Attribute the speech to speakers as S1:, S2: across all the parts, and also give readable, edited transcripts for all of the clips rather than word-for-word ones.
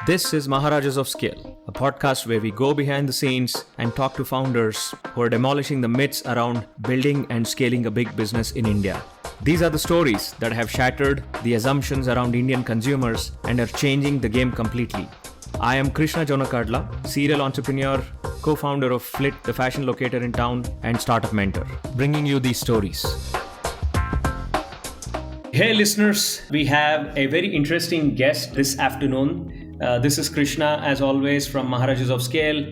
S1: This is Maharajas of Scale, a podcast where we go behind the scenes and talk to founders who are demolishing the myths around building and scaling a big business in India. These are the stories that have shattered the assumptions around Indian consumers and are changing the game completely. I am Krishna Jonakadla, serial entrepreneur, co-founder of Flit, the fashion locator in town, and startup mentor, bringing you these stories. Hey listeners, we have a very interesting guest this afternoon. This is Krishna, as always, from Maharajas of Scale.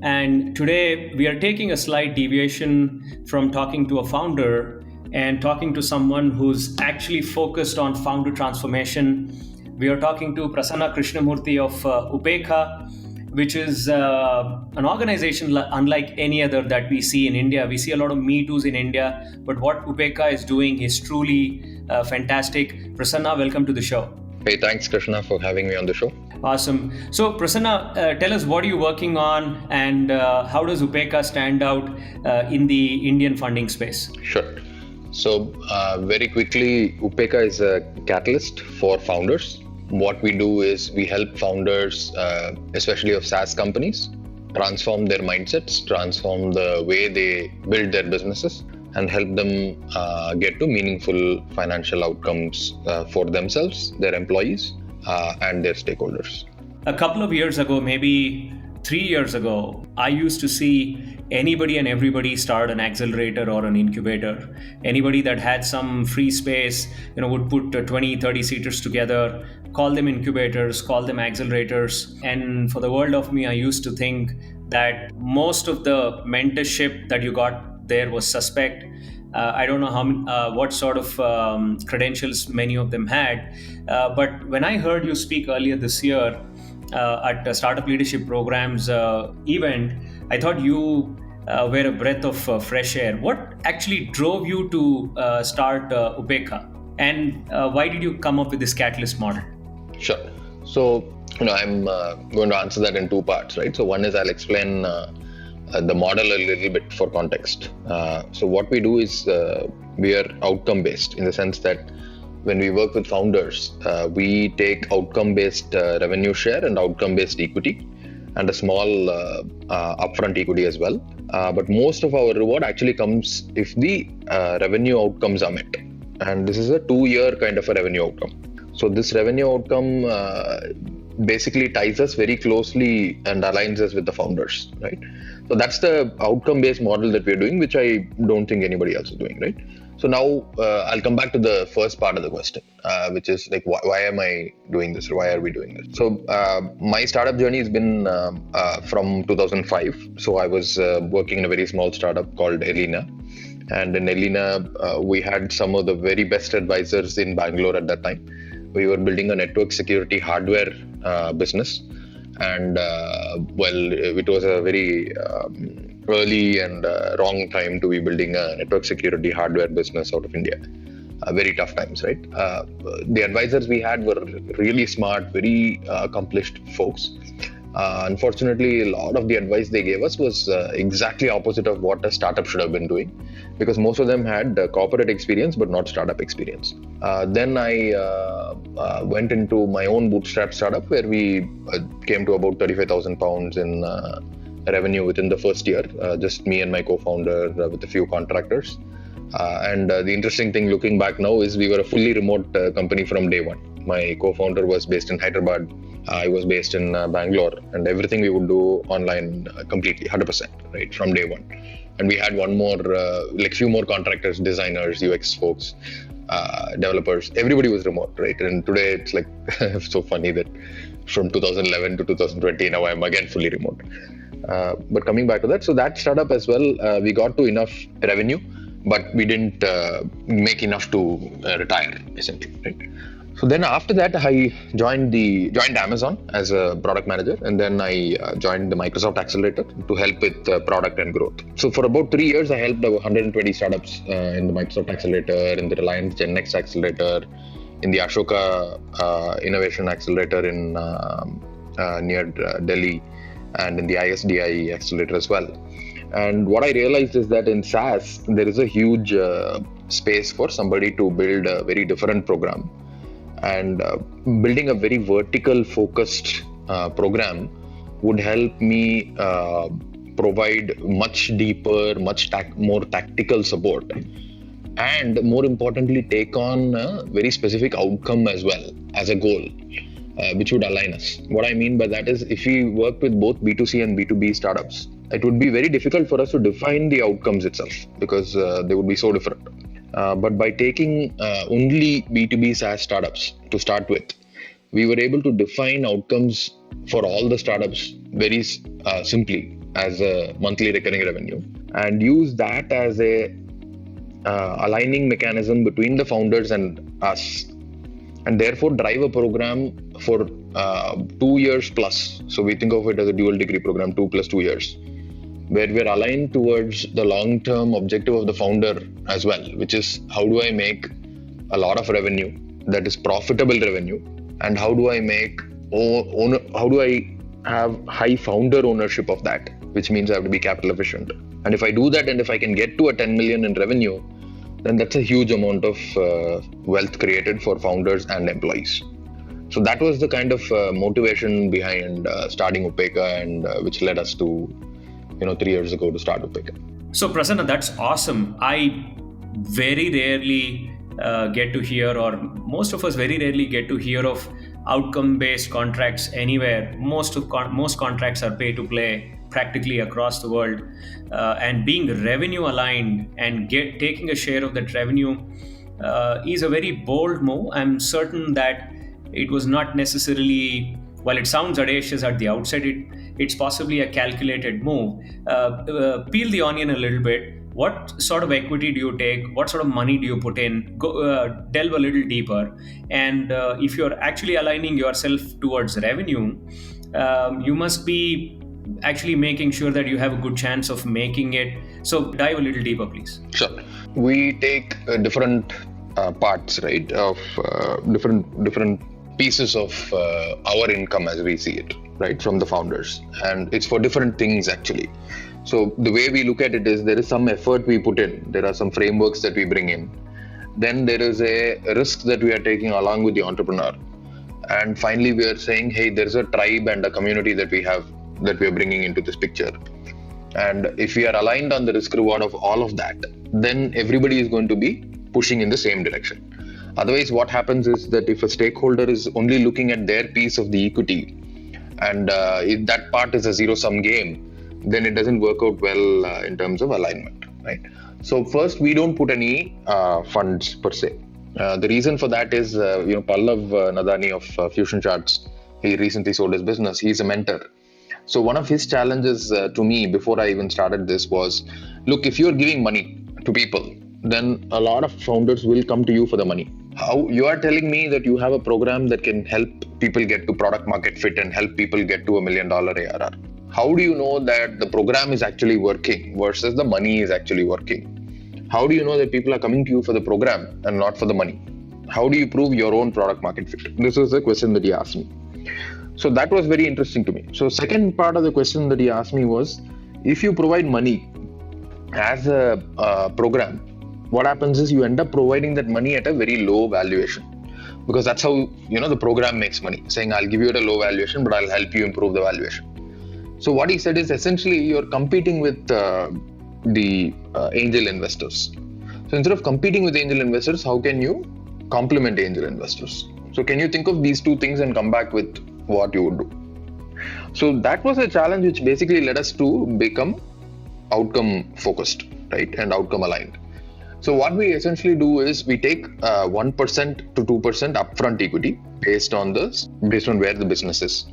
S1: And today we are taking a slight deviation from talking to a founder and talking to someone who's actually focused on founder transformation. We are talking to Prasanna Krishnamurthy of Upekha, which is an organization unlike any other that we see in India. We see a lot of Me Too's in India, but what Upekha is doing is truly fantastic. Prasanna, welcome to the show.
S2: Hey, thanks Krishna for having me on the show.
S1: Awesome. So Prasanna, tell us, what are you working on and how does Upekha stand out in the Indian funding space?
S2: Sure. So very quickly, Upekha is a catalyst for founders. What we do is we help founders, especially of SaaS companies, transform their mindsets, transform the way they build their businesses, and help them get to meaningful financial outcomes for themselves, their employees, and their stakeholders.
S1: A couple of years ago, maybe 3 years ago, I used to see anybody and everybody start an accelerator or an incubator. Anybody that had some free space, would put 20, 30 seaters together, call them incubators, call them accelerators. And for the world of me, I used to think that most of the mentorship that you got there was suspect. I don't know what sort of credentials many of them had. But when I heard you speak earlier this year at a Startup Leadership Programs event, I thought you were a breath of fresh air. What actually drove you to start Upekha? And why did you come up with this catalyst model?
S2: Sure. So, I'm going to answer that in two parts, right? So one is I'll explain the model a little bit for context. So what we do is we are outcome based in the sense that when we work with founders, we take outcome based revenue share and outcome based equity and a small upfront equity as well. But most of our reward actually comes if the revenue outcomes are met. And this is a 2-year kind of a revenue outcome. So this revenue outcome basically ties us very closely and aligns us with the founders, right? So that's the outcome-based model that we're doing, which I don't think anybody else is doing, right? So now I'll come back to the first part of the question, which is like, why am I doing this, or why are we doing this? So my startup journey has been from 2005. So I was working in a very small startup called Elena. And in Elena, we had some of the very best advisors in Bangalore at that time. We were building a network security hardware business. And it was a very early and wrong time to be building a network security hardware business out of India. Very tough times, right? The advisors we had were really smart, very accomplished folks. Unfortunately, a lot of the advice they gave us was exactly opposite of what a startup should have been doing, because most of them had corporate experience but not startup experience. Then I went into my own bootstrap startup where we came to about 35,000 pounds in revenue within the first year, just me and my co-founder with a few contractors. And the interesting thing looking back now is we were a fully remote company from day one. My co-founder was based in Hyderabad. I was based in Bangalore, and everything we would do online completely, 100%, right, from day one. And we had few more contractors, designers, UX folks, developers. Everybody was remote, right? And today it's like so funny that from 2011 to 2020, now I'm again fully remote. But coming back to that, so that startup as well, we got to enough revenue, but we didn't make enough to retire, essentially, right? So then after that, I joined Amazon as a product manager, and then I joined the Microsoft Accelerator to help with product and growth. So for about 3 years, I helped over 120 startups in the Microsoft Accelerator, in the Reliance GenNext Accelerator, in the Ashoka Innovation Accelerator in near Delhi, and in the ISDI Accelerator as well. And what I realized is that in SaaS, there is a huge space for somebody to build a very different program. And building a very vertical focused program would help me provide much deeper, more tactical support, and more importantly, take on a very specific outcome as well as a goal, which would align us. What I mean by that is, if we work with both B2C and B2B startups, it would be very difficult for us to define the outcomes itself because they would be so different. But by taking only B2B SaaS startups to start with, we were able to define outcomes for all the startups very simply as a monthly recurring revenue, and use that as a aligning mechanism between the founders and us, and therefore drive a program for 2 years plus. So we think of it as a dual degree program, 2 + 2 years, where we're aligned towards the long-term objective of the founder as well, which is how do I make a lot of revenue that is profitable revenue, and how do I have high founder ownership of that, which means I have to be capital efficient. And if I do that, and if I can get to a 10 million in revenue, then that's a huge amount of wealth created for founders and employees. So that was the kind of motivation behind starting Upeka, and which led us to 3 years ago to start Upeka.
S1: So Prasanna, that's awesome. I very rarely get to hear, or most of us very rarely get to hear of outcome-based contracts anywhere. Most contracts are pay-to-play practically across the world, and being revenue aligned and taking a share of that revenue is a very bold move. I'm certain that it was not necessarily, while it sounds audacious at the outset, it's possibly a calculated move. Peel the onion a little bit. What sort of equity do you take? What sort of money do you put in? Delve a little deeper. And if you're actually aligning yourself towards revenue, you must be actually making sure that you have a good chance of making it. So dive a little deeper, please.
S2: Sure. We take different parts, right, of different pieces of our income as we see it, right, from the founders. And it's for different things actually. So the way we look at it is, there is some effort we put in, there are some frameworks that we bring in, then there is a risk that we are taking along with the entrepreneur, and finally we are saying, hey, there's a tribe and a community that we are bringing into this picture. And if we are aligned on the risk reward of all of that, then everybody is going to be pushing in the same direction. Otherwise, what happens is that if a stakeholder is only looking at their piece of the equity, and if that part is a zero-sum game, then it doesn't work out well in terms of alignment, right? So first, we don't put any funds per se. The reason for that is, Pallav Nadani of Fusion Charts, he recently sold his business. He's a mentor. So one of his challenges to me before I even started this was, look, if you're giving money to people, then a lot of founders will come to you for the money. How you are telling me that you have a program that can help people get to product market fit and help people get to $1 million ARR? How do you know that the program is actually working versus the money is actually working? How do you know that people are coming to you for the program and not for the money? How do you prove your own product market fit? This was the question that he asked me. So that was very interesting to me. So second part of the question that he asked me was, if you provide money as a program, what happens is you end up providing that money at a very low valuation, because that's how the program makes money, saying I'll give you at a low valuation, but I'll help you improve the valuation. So what he said is, essentially you're competing with the angel investors. So instead of competing with angel investors, how can you complement angel investors? So can you think of these two things and come back with what you would do? So that was a challenge which basically led us to become outcome focused, right, and outcome aligned. So what we essentially do is we take 1% to 2% upfront equity based on where the business is.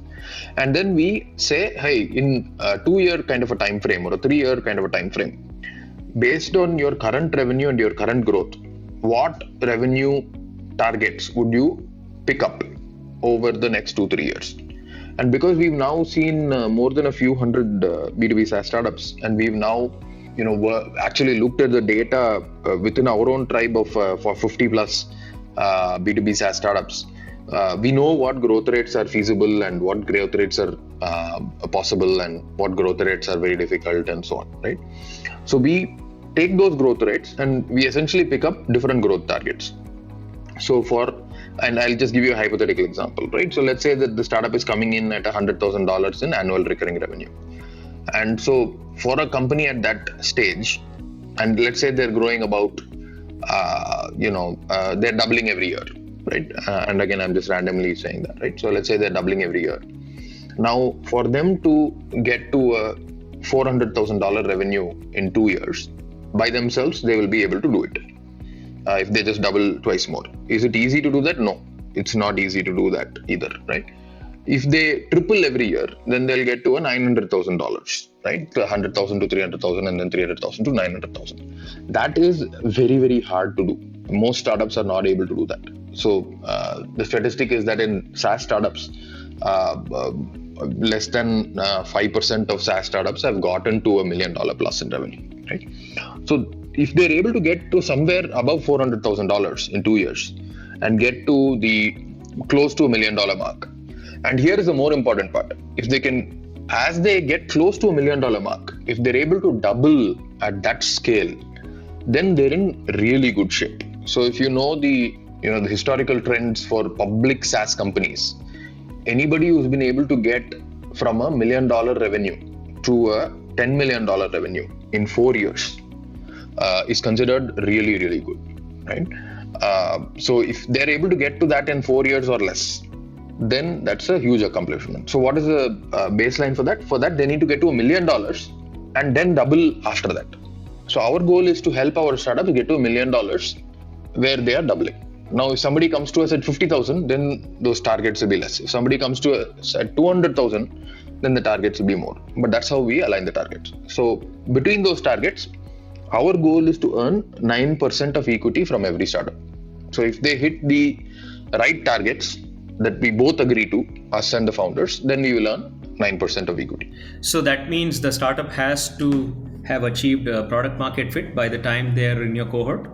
S2: And then we say, hey, in a 2-year kind of a time frame or a 3-year kind of a time frame, based on your current revenue and your current growth, what revenue targets would you pick up over the next 2-3 years? And because we've now seen more than a few hundred B2B SaaS startups, and we've now actually looked at the data within our own tribe of for 50 plus B2B SaaS startups, we know what growth rates are feasible and what growth rates are possible and what growth rates are very difficult and so on, right? So we take those growth rates and we essentially pick up different growth targets. So for and I'll just give you a hypothetical example, right? So let's say that the startup is coming in at $100,000 in annual recurring revenue. And so for a company at that stage, and let's say they're growing about, they're doubling every year, right? And again, I'm just randomly saying that, right? So let's say they're doubling every year. Now, for them to get to a $400,000 revenue in 2 years, by themselves, they will be able to do it. If they just double twice more. Is it easy to do that? No, it's not easy to do that either, right? If they triple every year, then they'll get to a $900,000, right? 100,000 to 300,000 and then 300,000 to 900,000. That is very, very hard to do. Most startups are not able to do that. So the statistic is that in SaaS startups, less than 5% of SaaS startups have gotten to $1 million plus in revenue, right? So if they're able to get to somewhere above $400,000 in 2 years and get to the close to $1 million mark, and here is the more important part. If they can, as they get close to $1 million mark, if they're able to double at that scale, then they're in really good shape. So if you know the historical trends for public SaaS companies, anybody who's been able to get from $1 million revenue to a $10 million revenue in 4 years is considered really, really good, right? So if they're able to get to that in 4 years or less, then that's a huge accomplishment. So what is the baseline for that? For that, they need to get to $1 million and then double after that. So our goal is to help our startups get to $1 million where they are doubling. Now, if somebody comes to us at 50,000, then those targets will be less. If somebody comes to us at 200,000, then the targets will be more. But that's how we align the targets. So between those targets, our goal is to earn 9% of equity from every startup. So if they hit the right targets that we both agree to, us and the founders, then we will earn 9% of equity.
S1: So that means the startup has to have achieved product market fit by the time they're in your cohort?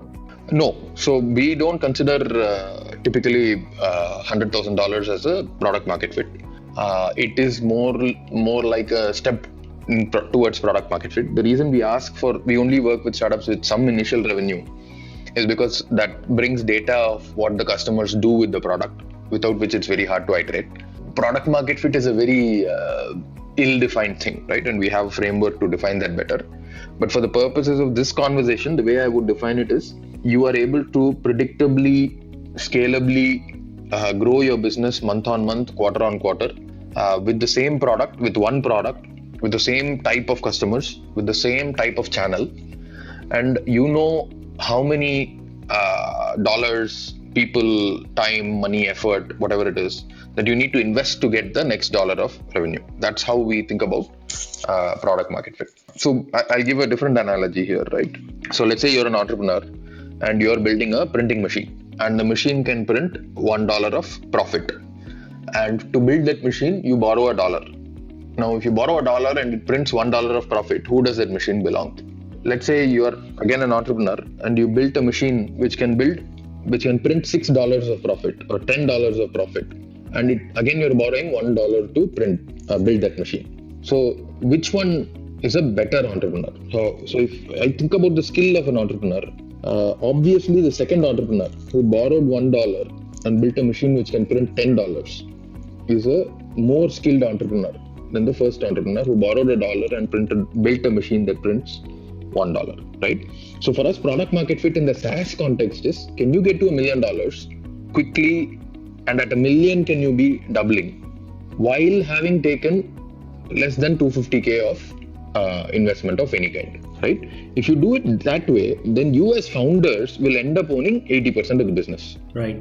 S2: No. So we don't consider typically $100,000 as a product market fit. It is more like a step towards product market fit. The reason we only work with startups with some initial revenue is because that brings data of what the customers do with the product, without which it's very hard to iterate. Product market fit is a very ill-defined thing, right? And we have a framework to define that better. But for the purposes of this conversation, the way I would define it is, you are able to predictably, scalably grow your business month on month, quarter on quarter, with the same product, with one product, with the same type of customers, with the same type of channel. And you know how many dollars, people, time, money, effort, whatever it is, that you need to invest to get the next dollar of revenue. That's how we think about product market fit. So I'll give a different analogy here, right? So let's say you're an entrepreneur and you're building a printing machine, and the machine can print $1 of profit. And to build that machine, you borrow $1. Now, if you borrow $1 and it prints $1 of profit, who does that machine belong to? Let's say you are again an entrepreneur and you built a machine which can print $6 of profit or $10 of profit, and you're borrowing $1 to build that machine. So which one is a better entrepreneur? So if I think about the skill of an entrepreneur, obviously the second entrepreneur who borrowed $1 and built a machine which can print $10 is a more skilled entrepreneur than the first entrepreneur who borrowed $1 and built a machine that prints $1, right? So for us, product market fit in the SaaS context is, can you get to $1 million quickly, and at $1 million can you be doubling while having taken less than $250K of investment of any kind, right? If you do it that way, then you as founders will end up owning 80% of the business. Right?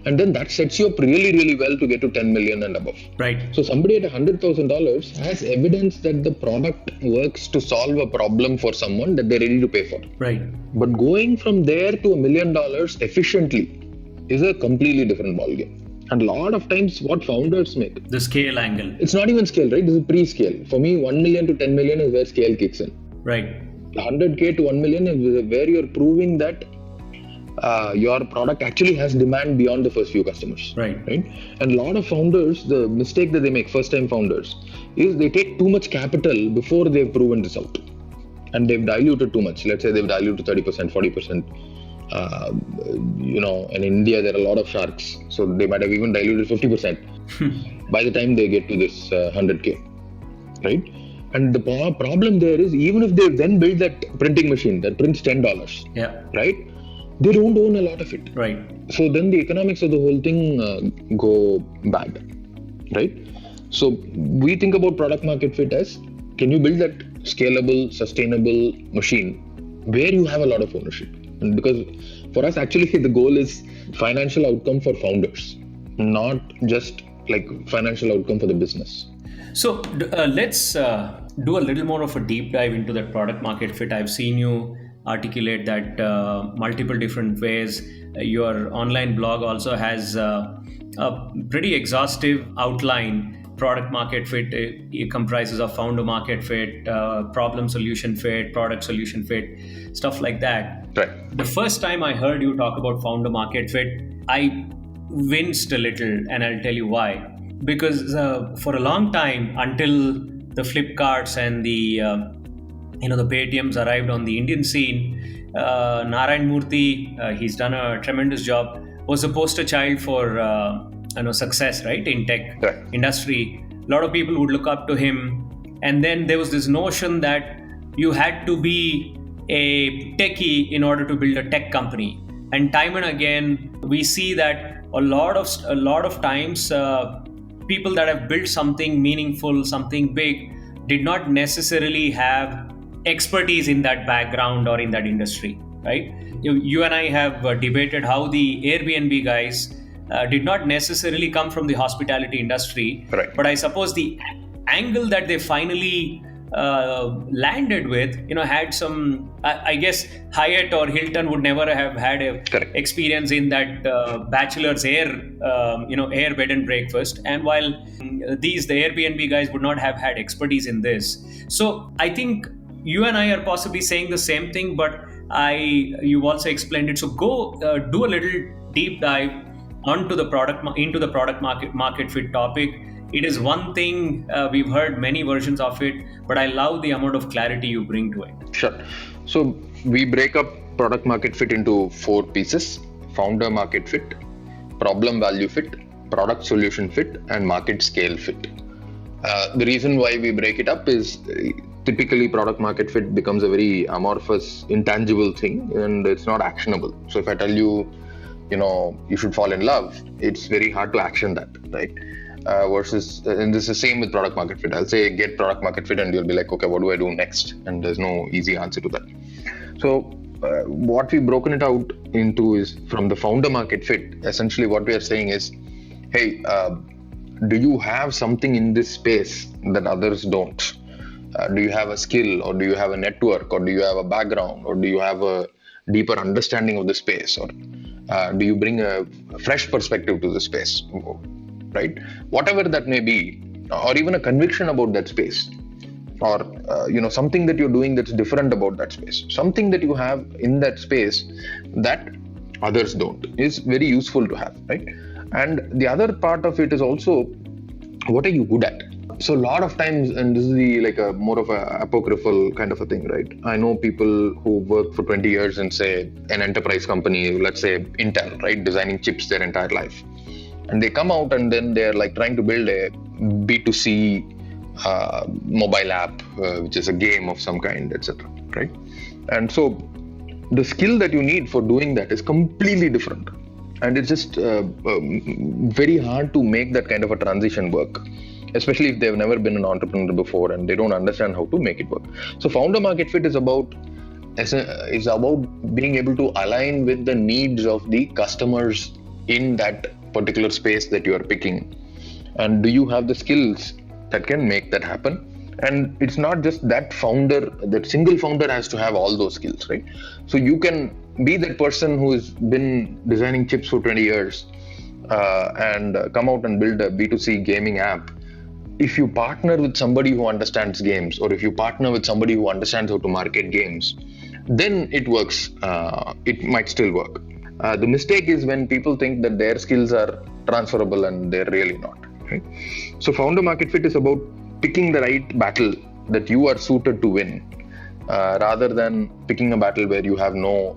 S2: And then that sets you up really, really well to get to 10 million and above.
S1: Right.
S2: So somebody at $100,000 has evidence that the product works to solve a problem for someone that they're ready to pay for.
S1: Right.
S2: But going from there to $1 million efficiently is a completely different ballgame. And a lot of times what founders make,
S1: the scale angle.
S2: It's not even scale, right? This is pre-scale. For me, 1 million to 10 million is where scale kicks in.
S1: Right.
S2: 100K to 1 million is where you're proving that your product actually has demand beyond the first few customers.
S1: Right.
S2: And a lot of founders, the mistake that they make, first-time founders, is they take too much capital before they've proven this out. And they've diluted too much. Let's say they've diluted 30%, 40%, In India there are a lot of sharks, so they might have even diluted 50% by the time they get to this 100K, right? And the problem there is, even if they then build that printing machine that prints $10,
S1: Yeah.
S2: right? They don't own a lot of it.
S1: Right.
S2: So then the economics of the whole thing go bad, right? So we think about product market fit as, can you build that scalable, sustainable machine where you have a lot of ownership? And because for us, actually, the goal is financial outcome for founders, not just like financial outcome for the business.
S1: So let's do a little more of a deep dive into that product market fit. I've seen you articulate that multiple different ways. Your online blog also has a pretty exhaustive outline. Product market fit, it comprises of founder market fit, problem solution fit, product solution fit, stuff like that.
S2: Right.
S1: The first time I heard you talk about founder market fit, I winced a little, and I'll tell you why. Because for a long time, until the Flipkarts and the the Paytms arrived on the Indian scene, Narayan Murthy, he's done a tremendous job, was a poster child for success, right, in tech industry. A lot of people would look up to him, and then there was this notion that you had to be a techie in order to build a tech company. And time and again, we see that a lot of times people that have built something meaningful, something big, did not necessarily have expertise in that background or in that industry, right? You and I have debated how the Airbnb guys did not necessarily come from the hospitality industry,
S2: right.
S1: But I suppose the angle that they finally landed with, had some, I guess Hyatt or Hilton would never have had a experience in that bachelor's air bed and breakfast. And while the Airbnb guys would not have had expertise in this. So I think you and I are possibly saying the same thing, but you've also explained it. So go do a little deep dive into the product market fit topic. It is one thing, we've heard many versions of it, but I love the amount of clarity you bring to it.
S2: Sure. So we break up product market fit into 4 pieces: founder market fit, problem value fit, product solution fit, and market scale fit. The reason why we break it up is typically product market fit becomes a very amorphous, intangible thing, and it's not actionable. So if I tell you, you should fall in love, it's very hard to action that, right? And this is the same with product market fit. I'll say get product market fit, and you'll be like, okay, what do I do next? And there's no easy answer to that. So what we've broken it out into is, from the founder market fit, essentially what we are saying is, hey, do you have something in this space that others don't? Do you have a skill, or do you have a network, or do you have a background, or do you have a deeper understanding of the space, or do you bring a fresh perspective to the space, right? Whatever that may be, or even a conviction about that space, or something that you're doing that's different about that space, something that you have in that space that others don't, is very useful to have, right? And the other part of it is also, what are you good at? So a lot of times, and this is a more of a apocryphal kind of a thing, right? I know people who work for 20 years in, say, an enterprise company, let's say Intel, right, designing chips their entire life, and they come out and then they're trying to build a B2C mobile app, which is a game of some kind, etc., right? And so the skill that you need for doing that is completely different, and it's just very hard to make that kind of a transition work, especially if they've never been an entrepreneur before and they don't understand how to make it work. So founder market fit is about being able to align with the needs of the customers in that particular space that you are picking. And do you have the skills that can make that happen? And it's not just that single founder has to have all those skills, right? So you can be that person who has been designing chips for 20 years and come out and build a B2C gaming app. If you partner with somebody who understands games, or if you partner with somebody who understands how to market games, then it works. It might still work. The mistake is when people think that their skills are transferable, and they're really not, right? So founder market fit is about picking the right battle that you are suited to win, rather than picking a battle where you have no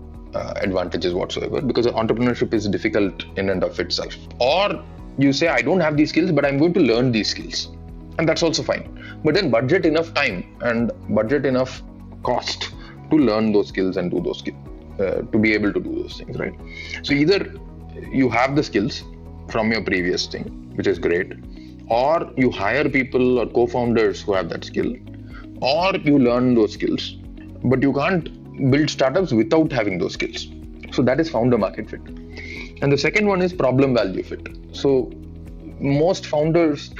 S2: advantages whatsoever, because entrepreneurship is difficult in and of itself. Or you say, I don't have these skills, but I'm going to learn these skills, and that's also fine. But then budget enough time and budget enough cost to learn those skills and do those skills, to be able to do those things, right? So either you have the skills from your previous thing, which is great, or you hire people or co-founders who have that skill, or you learn those skills. But you can't build startups without having those skills. So that is founder market fit. And the second one is problem value fit. So most founders,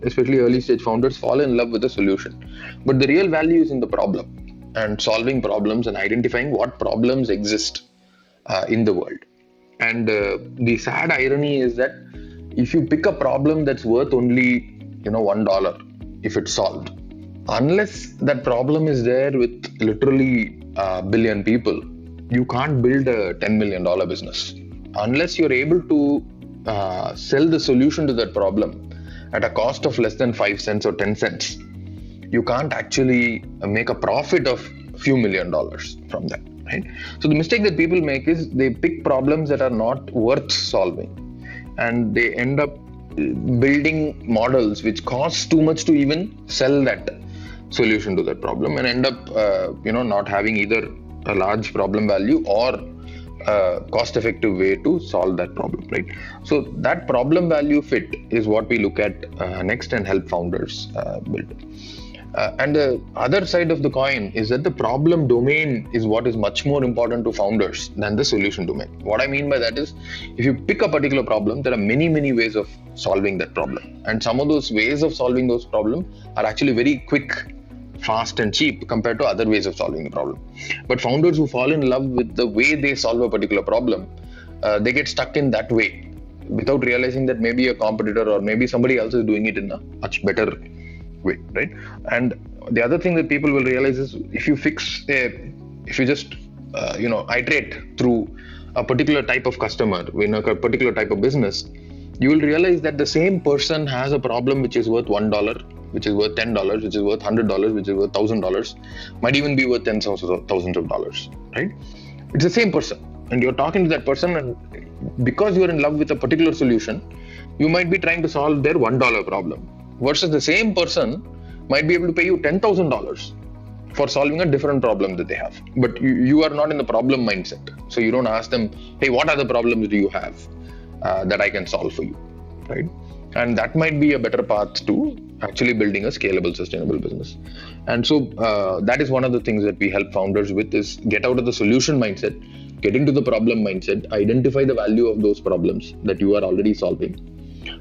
S2: especially early stage founders, fall in love with the solution, but the real value is in the problem and solving problems and identifying what problems exist in the world. And the sad irony is that if you pick a problem that's worth only $1 if it's solved, unless that problem is there with literally a billion people, you can't build a $10 million business. Unless you're able to sell the solution to that problem at a cost of less than 5 cents or 10 cents, you can't actually make a profit of a few $1 million from that, right? So the mistake that people make is they pick problems that are not worth solving, and they end up building models which cost too much to even sell that solution to that problem, and end up not having either a large problem value or a cost-effective way to solve that problem, right? So that problem value fit is what we look at next and help founders build. And the other side of the coin is that the problem domain is what is much more important to founders than the solution domain. What I mean by that is, if you pick a particular problem, there are many, many ways of solving that problem. And some of those ways of solving those problems are actually very quick, fast and cheap compared to other ways of solving the problem. But founders who fall in love with the way they solve a particular problem, they get stuck in that way without realizing that maybe a competitor or maybe somebody else is doing it in a much better way, right? And the other thing that people will realize is, if you just iterate through a particular type of customer in a particular type of business, you will realize that the same person has a problem which is worth $1, which is worth $10, which is worth $100, which is worth $1,000, might even be worth tens of thousands of dollars, right? It's the same person, and you're talking to that person, and because you're in love with a particular solution, you might be trying to solve their $1 problem, versus the same person might be able to pay you $10,000 for solving a different problem that they have. But you are not in the problem mindset, so you don't ask them, hey, what other problems do you have that I can solve for you, right? And that might be a better path to actually building a scalable, sustainable business. And so that is one of the things that we help founders with, is get out of the solution mindset, get into the problem mindset, identify the value of those problems that you are already solving,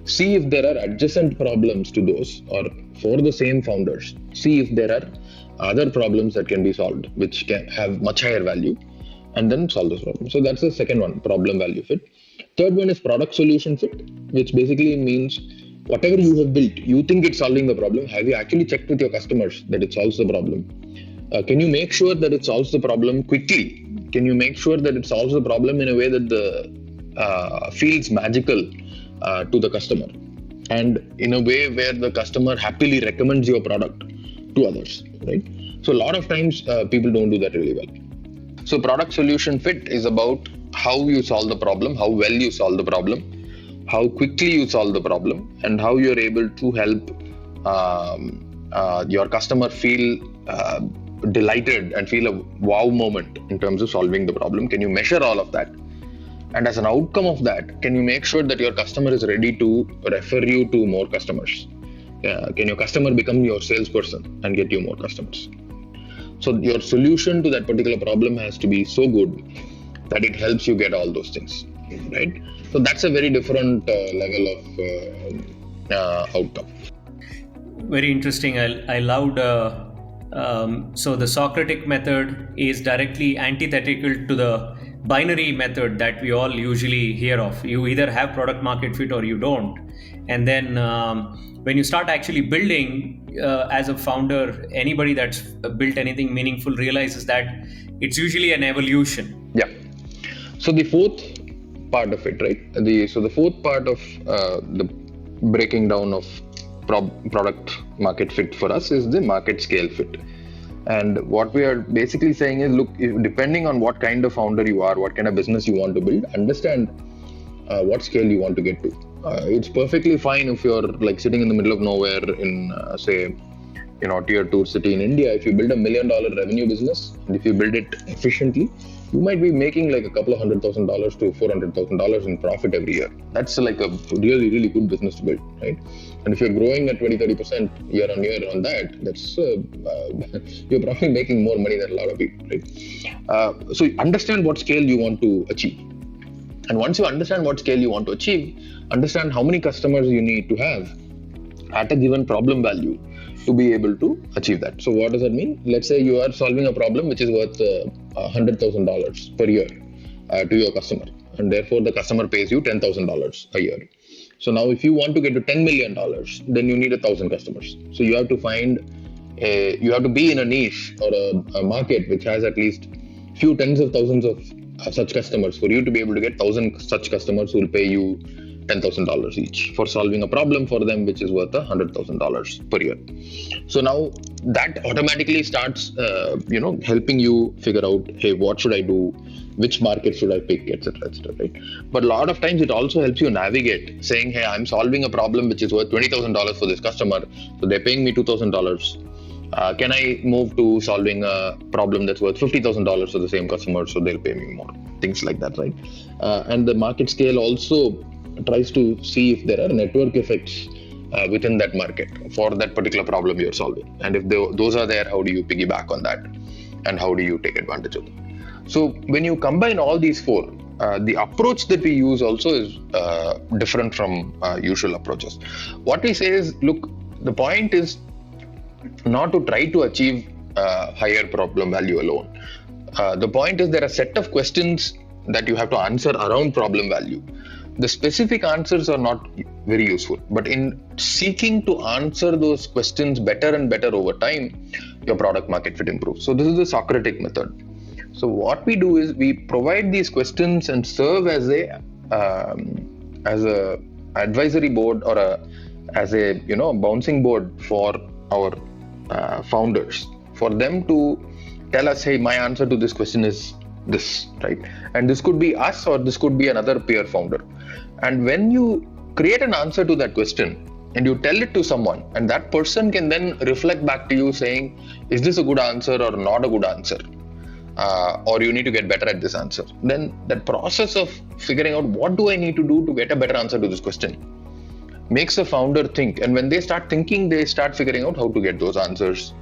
S2: see if there are adjacent problems to those, or for the same founders, see if there are other problems that can be solved which can have much higher value, and then solve those problems. So that's the second one, problem value fit. Third one is product solution fit, which basically means whatever you have built, you think it's solving the problem. Have you actually checked with your customers that it solves the problem? Can you make sure that it solves the problem quickly? Can you make sure that it solves the problem in a way that feels magical to the customer, and in a way where the customer happily recommends your product to others, right? So a lot of times people don't do that really well. So product solution fit is about how you solve the problem, how well you solve the problem, how quickly you solve the problem, and how you're able to help your customer feel delighted and feel a wow moment in terms of solving the problem. Can you measure all of that? And as an outcome of that, can you make sure that your customer is ready to refer you to more customers? Can your customer become your salesperson and get you more customers? So your solution to that particular problem has to be so good that it helps you get all those things, right? So that's a very different level of outcome.
S1: Very interesting. I loved. So the Socratic method is directly antithetical to the binary method that we all usually hear of. You either have product market fit or you don't. And then when you start actually building as a founder, anybody that's built anything meaningful realizes that it's usually an evolution.
S2: Yeah. So the fourth part of it, right? So the fourth part of the breaking down of product market fit for us is the market scale fit. And what we are basically saying is, look, depending on what kind of founder you are, what kind of business you want to build, understand what scale you want to get to. It's perfectly fine if you're like sitting in the middle of nowhere in, say, tier 2 city in India. If you build $1 million revenue business, and if you build it efficiently, you might be making like a couple of $100,000 to $400,000 in profit every year. That's like a really, really good business to build, right? And if you're growing at 20-30% year on year on that, that's you're probably making more money than a lot of people, right? So understand what scale you want to achieve. And once you understand what scale you want to achieve, understand how many customers you need to have at a given problem value to be able to achieve that. So what does that mean? Let's say you are solving a problem which is worth $100,000 per year to your customer, and therefore the customer pays you $10,000 a year. So now if you want to get to $10 million, then you need 1,000 customers. So you have to you have to be in a niche or a market which has at least few tens of thousands of such customers for you to be able to get 1,000 such customers who will pay you $10,000 each for solving a problem for them which is worth $100,000 per year. So now that automatically starts, helping you figure out, hey, what should I do? Which market should I pick, etc., right? But a lot of times it also helps you navigate, saying, hey, I'm solving a problem which is worth $20,000 for this customer, so they're paying me $2,000. Can I move to solving a problem that's worth $50,000 for the same customer, so they'll pay me more? Things like that, right? And the market scale also tries to see if there are network effects within that market for that particular problem you're solving. And if those are there, how do you piggyback on that? And how do you take advantage of them? So when you combine all these four, the approach that we use also is different from usual approaches. What we say is, look, the point is not to try to achieve higher problem value alone. The point is there are a set of questions that you have to answer around problem value. The specific answers are not very useful, but in seeking to answer those questions better and better over time, your product market fit improves. So this is the Socratic method. So what we do is we provide these questions and serve as a advisory board or as a bouncing board for our founders, for them to tell us, hey, my answer to this question is this, right? And this could be us or this could be another peer founder. And when you create an answer to that question and you tell it to someone, and that person can then reflect back to you saying, is this a good answer or not a good answer? Or you need to get better at this answer. Then that process of figuring out what do I need to do to get a better answer to this question makes a founder think. And when they start thinking, they start figuring out how to get those answers.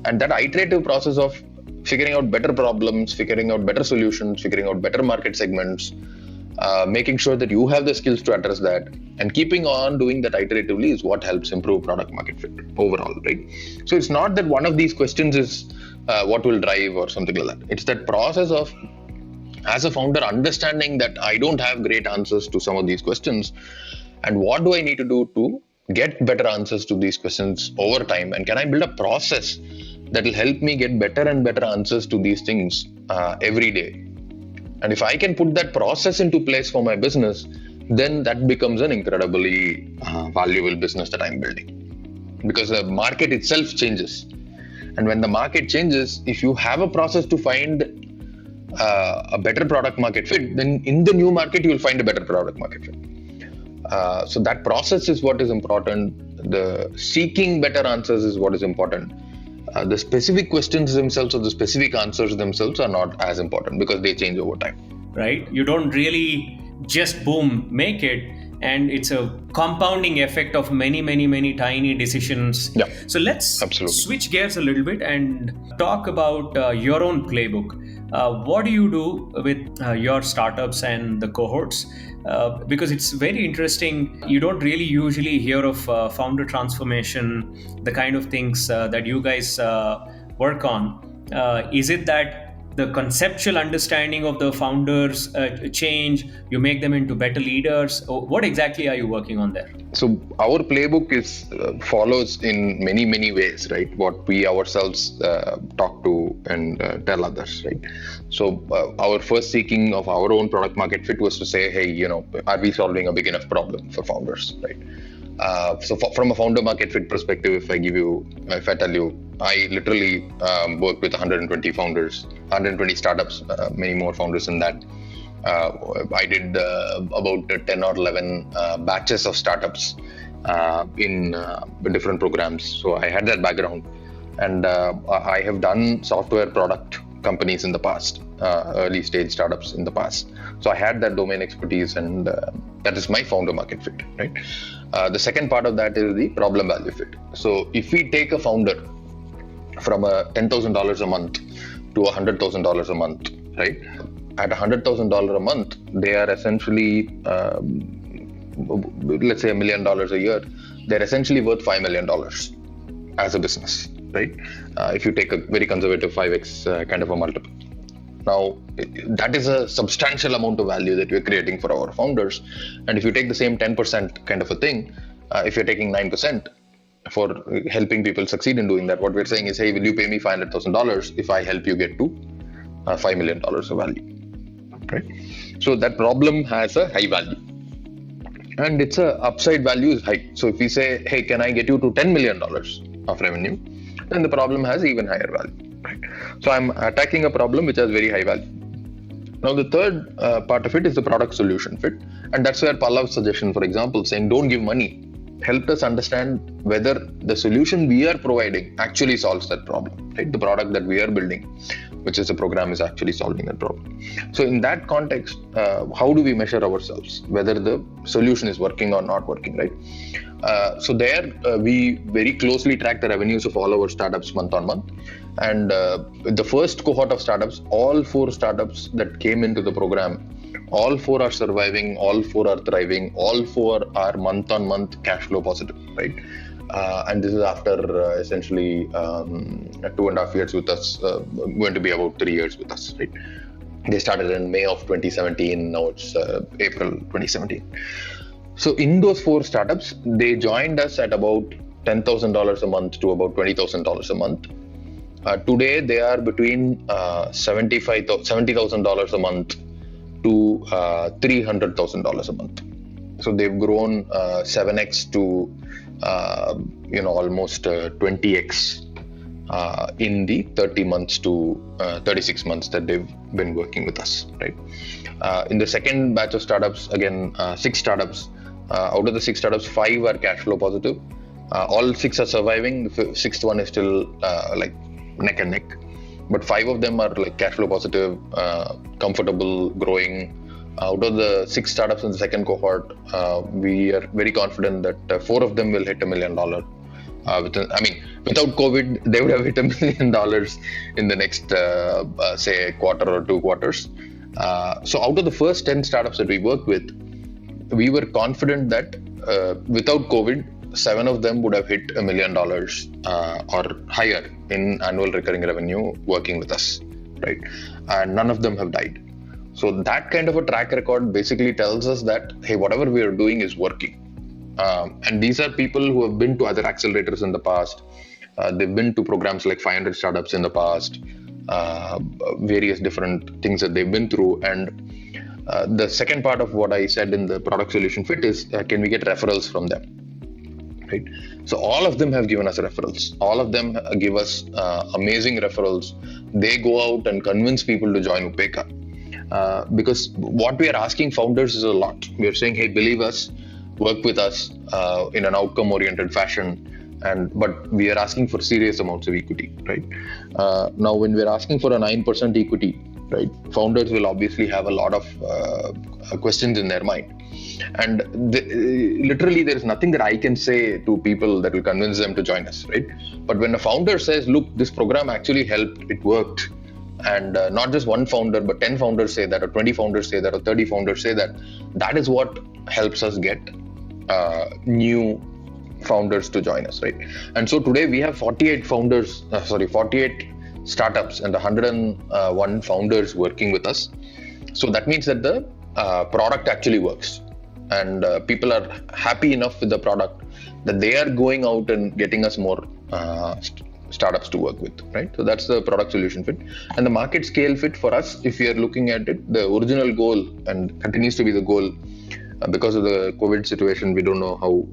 S2: And that iterative process of figuring out better problems, figuring out better solutions, figuring out better market segments, making sure that you have the skills to address that, and keeping on doing that iteratively is what helps improve product market fit overall, right? So it's not that one of these questions is what will drive or something like that. It's that process of, as a founder, understanding that I don't have great answers to some of these questions, and what do I need to do to get better answers to these questions over time, and can I build a process that will help me get better and better answers to these things every day. And if I can put that process into place for my business, then that becomes an incredibly valuable business that I'm building, because the market itself changes. And when the market changes, if you have a process to find a better product market fit, then in the new market, you will find a better product market fit. So that process is what is important. The seeking better answers is what is important. The specific questions themselves or the specific answers themselves are not as important because they change over time.
S1: Right? You don't really just boom, make it. And it's a compounding effect of many, many, many tiny decisions.
S2: Yeah.
S1: So let's
S2: Absolutely.
S1: switch gears a little bit and talk about your own playbook. What do you do with your startups and the cohorts? Because it's very interesting. You don't really usually hear of founder transformation, the kind of things that you guys work on. Is it that the conceptual understanding of the founders change, you make them into better leaders? What exactly are you working on there?
S2: So our playbook is follows in many, many ways, right? What we ourselves talk to and tell others, right? So our first seeking of our own product market fit was to say, hey, are we solving a big enough problem for founders, right? So from a founder market fit perspective, if I tell you, I literally worked with 120 founders, 120 startups, many more founders than that. I did about 10 or 11 batches of startups in different programs. So I had that background, and I have done software product companies in the past, early stage startups in the past. So I had that domain expertise, and that is my founder market fit, right? The second part of that is the problem value fit. So if we take a founder from a $10,000 a month to $100,000 a month, right? At $100,000 a month, they are essentially, let's say $1 million a year. They're essentially worth $5 million as a business, right? If you take a very conservative 5x kind of a multiple. Now, that is a substantial amount of value that we're creating for our founders. And if you take the same 10% kind of a thing, if you're taking 9% for helping people succeed in doing that, what we're saying is, hey, will you pay me $500,000 if I help you get to $5 million of value? Right? So that problem has a high value, and its upside value is high. So if we say, hey, can I get you to $10 million of revenue, then the problem has even higher value. Right? So I'm attacking a problem which has very high value. Now the third part of it is the product solution fit, and that's where Pallav's suggestion, for example, saying don't give money, helped us understand whether the solution we are providing actually solves that problem, right? The product that we are building, which is a program, is actually solving that problem. So in that context, how do we measure ourselves, whether the solution is working or not working, right? So there, we very closely track the revenues of all our startups month on month. And the first cohort of startups, all 4 startups that came into the program, all 4 are surviving, all 4 are thriving, all 4 are month on month cash flow positive, right? And this is after essentially 2.5 years with us, going to be about 3 years with us, right? They started in May of 2017, now it's April 2017. So in those 4 startups, they joined us at about $10,000 a month to about $20,000 a month. Today, they are between $70,000 a month to $300,000 a month. So they've grown 7x to almost 20x in the 30 months to 36 months that they've been working with us, right? In the second batch of startups, again, 6 startups. Out of the 6 startups, 5 are cash flow positive. All 6 are surviving. The 6th one is still like neck and neck. But 5 of them are like cash flow positive, comfortable, growing. Out of the 6 startups in the second cohort, we are very confident that 4 of them will hit $1 million. Without COVID, they would have hit $1 million in the next, say, quarter or 2 quarters. So out of the first 10 startups that we worked with, we were confident that without COVID, 7 of them would have hit $1 million or higher in annual recurring revenue working with us, right? And none of them have died. So that kind of a track record basically tells us that, hey, whatever we are doing is working. And these are people who have been to other accelerators in the past. They've been to programs like 500 startups in the past, various different things that they've been through. And the second part of what I said in the product solution fit is, can we get referrals from them? Right? So all of them have given us referrals. All of them give us amazing referrals. They go out and convince people to join Upeka. Because what we are asking founders is a lot. We are saying, hey, believe us, work with us in an outcome-oriented fashion. But we are asking for serious amounts of equity, right? Now, when we're asking for a 9% equity, right, founders will obviously have a lot of questions in their mind. And literally, there is nothing that I can say to people that will convince them to join us, right? But when a founder says, look, this program actually helped, it worked, and not just one founder, but 10 founders say that, or 20 founders say that, or 30 founders say that, that is what helps us get new founders to join us, right? And so today we have 48 startups and 101 founders working with us. So that means that the product actually works, and people are happy enough with the product that they are going out and getting us more startups to work with, right? So that's the product solution fit. And the market scale fit for us, if we are looking at it, the original goal, and continues to be the goal, Because of the COVID situation, we don't know how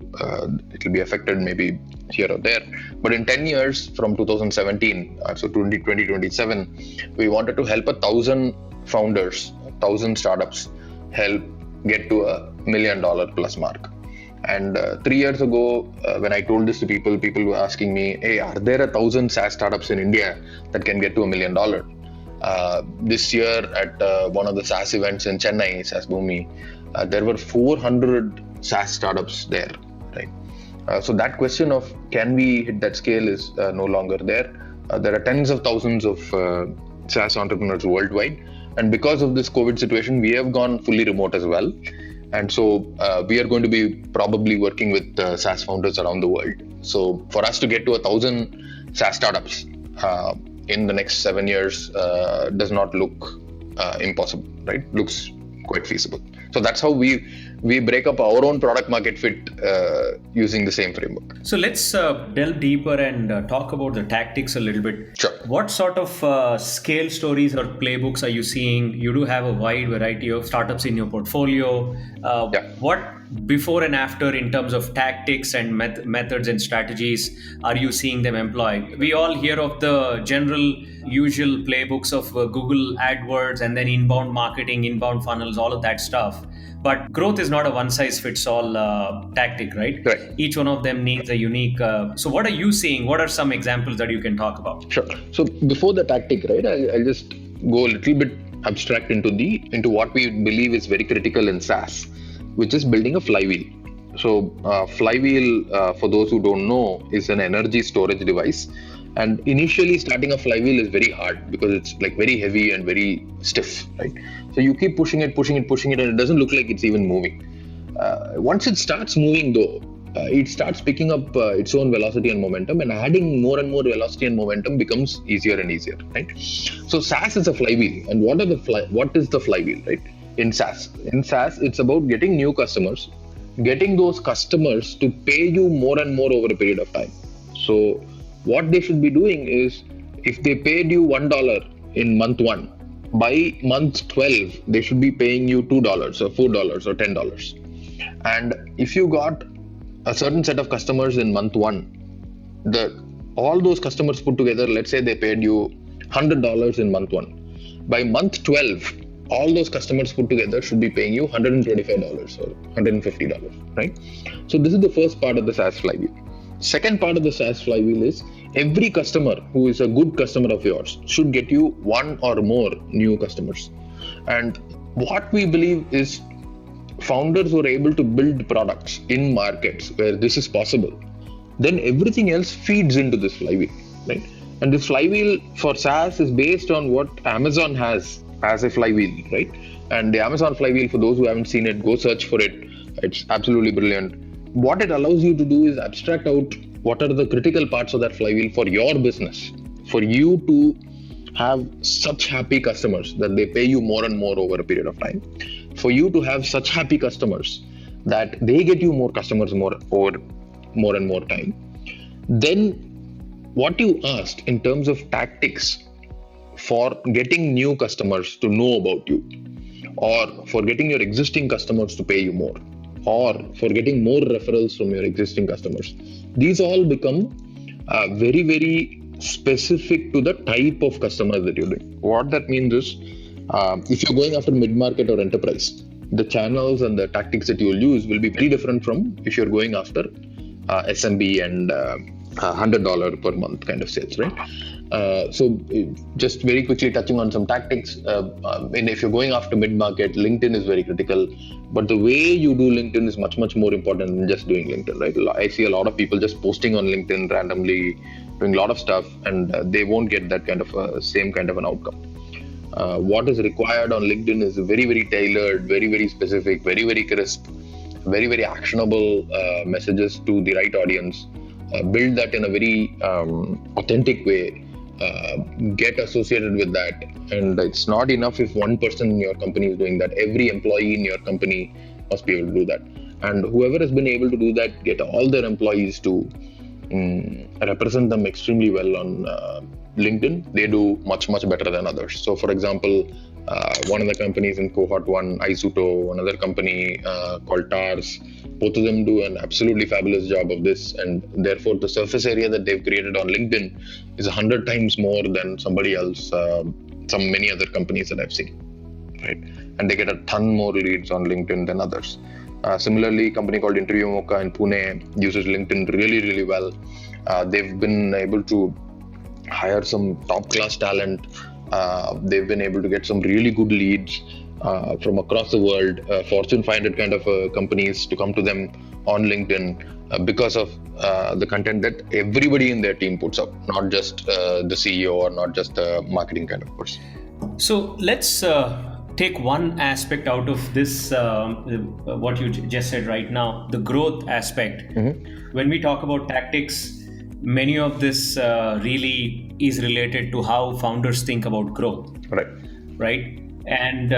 S2: it will be affected, maybe here or there. But in 10 years from 2017, so 2027, we wanted to help 1,000 founders, 1,000 startups help get to $1 million plus mark. And 3 years ago, when I told this to people were asking me, hey, are there 1,000 SaaS startups in India that can get to $1 million? This year at one of the SaaS events in Chennai, SaaS Bhumi, there were 400 SaaS startups there, right? So that question of can we hit that scale is no longer there. There are tens of thousands of SaaS entrepreneurs worldwide. And because of this COVID situation, we have gone fully remote as well. And so we are going to be probably working with SaaS founders around the world. So for us to get to 1,000 SaaS startups in the next 7 years does not look impossible, right? Looks quite feasible. So that's how we break up our own product market fit using the same framework.
S1: So let's delve deeper and talk about the tactics a little bit.
S2: Sure.
S1: What sort of scale stories or playbooks are you seeing? You do have a wide variety of startups in your portfolio. What before and after in terms of tactics and methods and strategies are you seeing them employ? We all hear of the usual playbooks of Google AdWords and then inbound marketing, inbound funnels, all of that stuff. But growth is not a one-size-fits-all tactic, right?
S2: Right.
S1: Each one of them needs a unique. So what are you seeing? What are some examples that you can talk about?
S2: Sure. So before the tactic, right, I'll just go a little bit abstract into what we believe is very critical in SaaS, which is building a flywheel. So flywheel, for those who don't know, is an energy storage device. And initially starting a flywheel is very hard because it's like very heavy and very stiff, right? So you keep pushing it, and it doesn't look like it's even moving. Once it starts moving though, it starts picking up its own velocity and momentum, and adding more and more velocity and momentum becomes easier and easier, right? So SaaS is a flywheel. And what is the flywheel, right? In SaaS, it's about getting new customers, getting those customers to pay you more and more over a period of time. So what they should be doing is, if they paid you $1 in month 1, by month 12, they should be paying you $2 or $4 or $10. And if you got a certain set of customers in month 1, all those customers put together, let's say they paid you $100 in month 1. By month 12, all those customers put together should be paying you $125 or $150, right? So this is the first part of the SaaS flywheel. Second part of the SaaS flywheel is, every customer who is a good customer of yours should get you one or more new customers. And what we believe is, founders who are able to build products in markets where this is possible, then everything else feeds into this flywheel, right? And this flywheel for SaaS is based on what Amazon has as a flywheel, right? And the Amazon flywheel, for those who haven't seen it, go search for it. It's absolutely brilliant. What it allows you to do is abstract out what are the critical parts of that flywheel for your business, for you to have such happy customers that they pay you more and more over a period of time, for you to have such happy customers that they get you more customers over more and more time. Then what you asked in terms of tactics for getting new customers to know about you, or for getting your existing customers to pay you more, or for getting more referrals from your existing customers, these all become very, very specific to the type of customer that you're doing. What that means is, if you're going after mid-market or enterprise, the channels and the tactics that you'll use will be very different from if you're going after SMB and $100 per month kind of sales, right? So just very quickly touching on some tactics. And if you're going after mid-market, LinkedIn is very critical, but the way you do LinkedIn is much, much more important than just doing LinkedIn, right? I see a lot of people just posting on LinkedIn randomly, doing a lot of stuff, and they won't get that kind of same kind of an outcome. What is required on LinkedIn is very, very tailored, very, very specific, very, very crisp, very, very actionable messages to the right audience. Build that in a very authentic way. Get associated with that. And it's not enough if one person in your company is doing that. Every employee in your company must be able to do that. And whoever has been able to do that, get all their employees to represent them extremely well on LinkedIn. They do much, much better than others. So for example, One of the companies in cohort 1, Izuto, another company called TARS. Both of them do an absolutely fabulous job of this, and therefore the surface area that they've created on LinkedIn is 100 times more than somebody else, many other companies that I've seen, right? And they get a ton more leads on LinkedIn than others. Similarly, a company called Interview Mocha in Pune uses LinkedIn really, really well. They've been able to hire some top-class talent. They've been able to get some really good leads from across the world, Fortune 500 kind of companies to come to them on LinkedIn because of the content that everybody in their team puts up, not just the CEO or not just the marketing kind of person.
S1: So let's take one aspect out of this, what you just said right now, the growth aspect. When we talk about tactics, many of this really is related to how founders think about growth. Right? And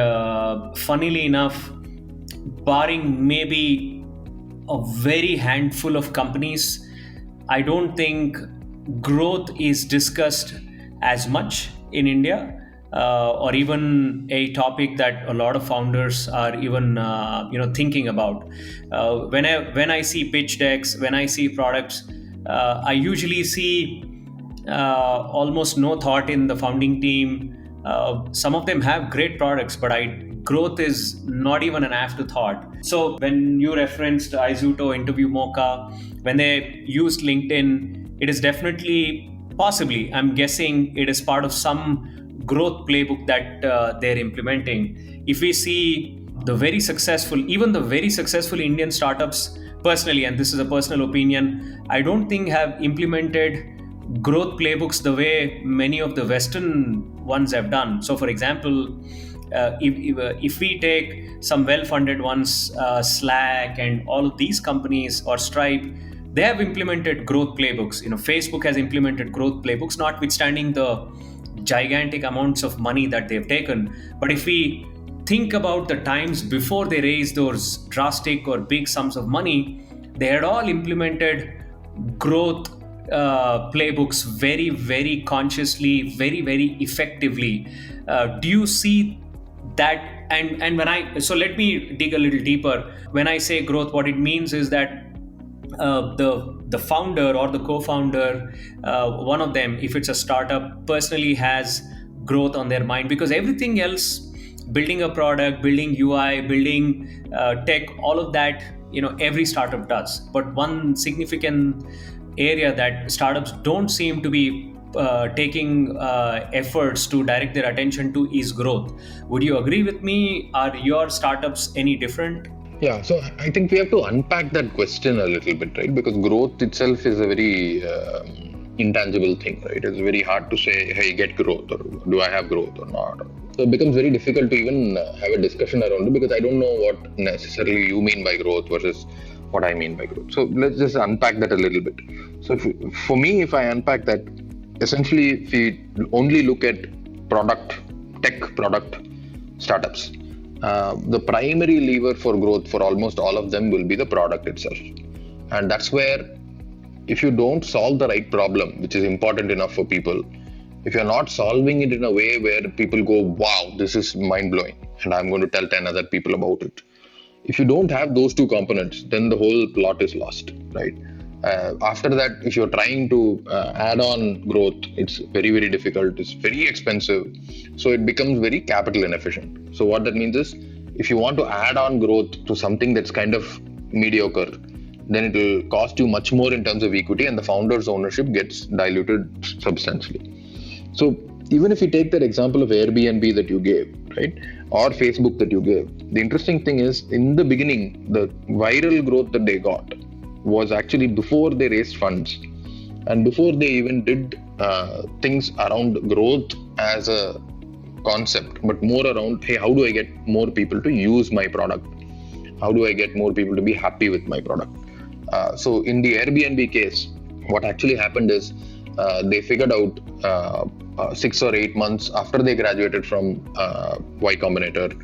S1: funnily enough, barring maybe a very handful of companies, I don't think growth is discussed as much in India, or even a topic that a lot of founders are even thinking about. When I see pitch decks, when I see products, I usually see almost no thought in the founding team. Some of them have great products, but growth is not even an afterthought. So when you referenced Izuto, Interview Mocha, when they used LinkedIn, it is definitely, possibly, I'm guessing it is part of some growth playbook that they're implementing. If we see the very successful Indian startups, personally, and this is a personal opinion, I don't think have implemented growth playbooks the way many of the Western ones have done. So, for example, if we take some well-funded ones, Slack and all of these companies, or Stripe, they have implemented growth playbooks. Facebook has implemented growth playbooks, notwithstanding the gigantic amounts of money that they've taken. But if we think about the times before they raised those drastic or big sums of money, they had all implemented growth playbooks very, very consciously, very, very effectively. Do you see that? And so let me dig a little deeper. When I say growth, what it means is that the founder or the co-founder, one of them, if it's a startup, personally has growth on their mind, because everything else, building a product, building UI, building tech, all of that, every startup does. But one significant area that startups don't seem to be taking efforts to direct their attention to is growth. Would you agree with me? Are your startups any different?
S2: Yeah, so I think we have to unpack that question a little bit, right? Because growth itself is a very intangible thing, right? It's very hard to say, hey, get growth, or do I have growth or not? So it becomes very difficult to even have a discussion around it, because I don't know what necessarily you mean by growth versus what I mean by growth. So let's just unpack that a little bit. So for me, if I unpack that, essentially, if we only look at tech product startups, the primary lever for growth for almost all of them will be the product itself. And that's where, if you don't solve the right problem, which is important enough for people, if you're not solving it in a way where people go, wow, this is mind-blowing, and I'm going to tell 10 other people about it. If you don't have those two components, then the whole plot is lost, right? After that, if you're trying to add on growth, it's very, very difficult. It's very expensive. So it becomes very capital inefficient. So what that means is, if you want to add on growth to something that's kind of mediocre, then it will cost you much more in terms of equity, and the founder's ownership gets diluted substantially. So even if you take that example of Airbnb that you gave, right, or Facebook that you gave, the interesting thing is, in the beginning, the viral growth that they got was actually before they raised funds and before they even did things around growth as a concept, but more around, hey, how do I get more people to use my product? How do I get more people to be happy with my product? So in the Airbnb case, what actually happened is they figured out 6 or 8 months after they graduated from Y Combinator,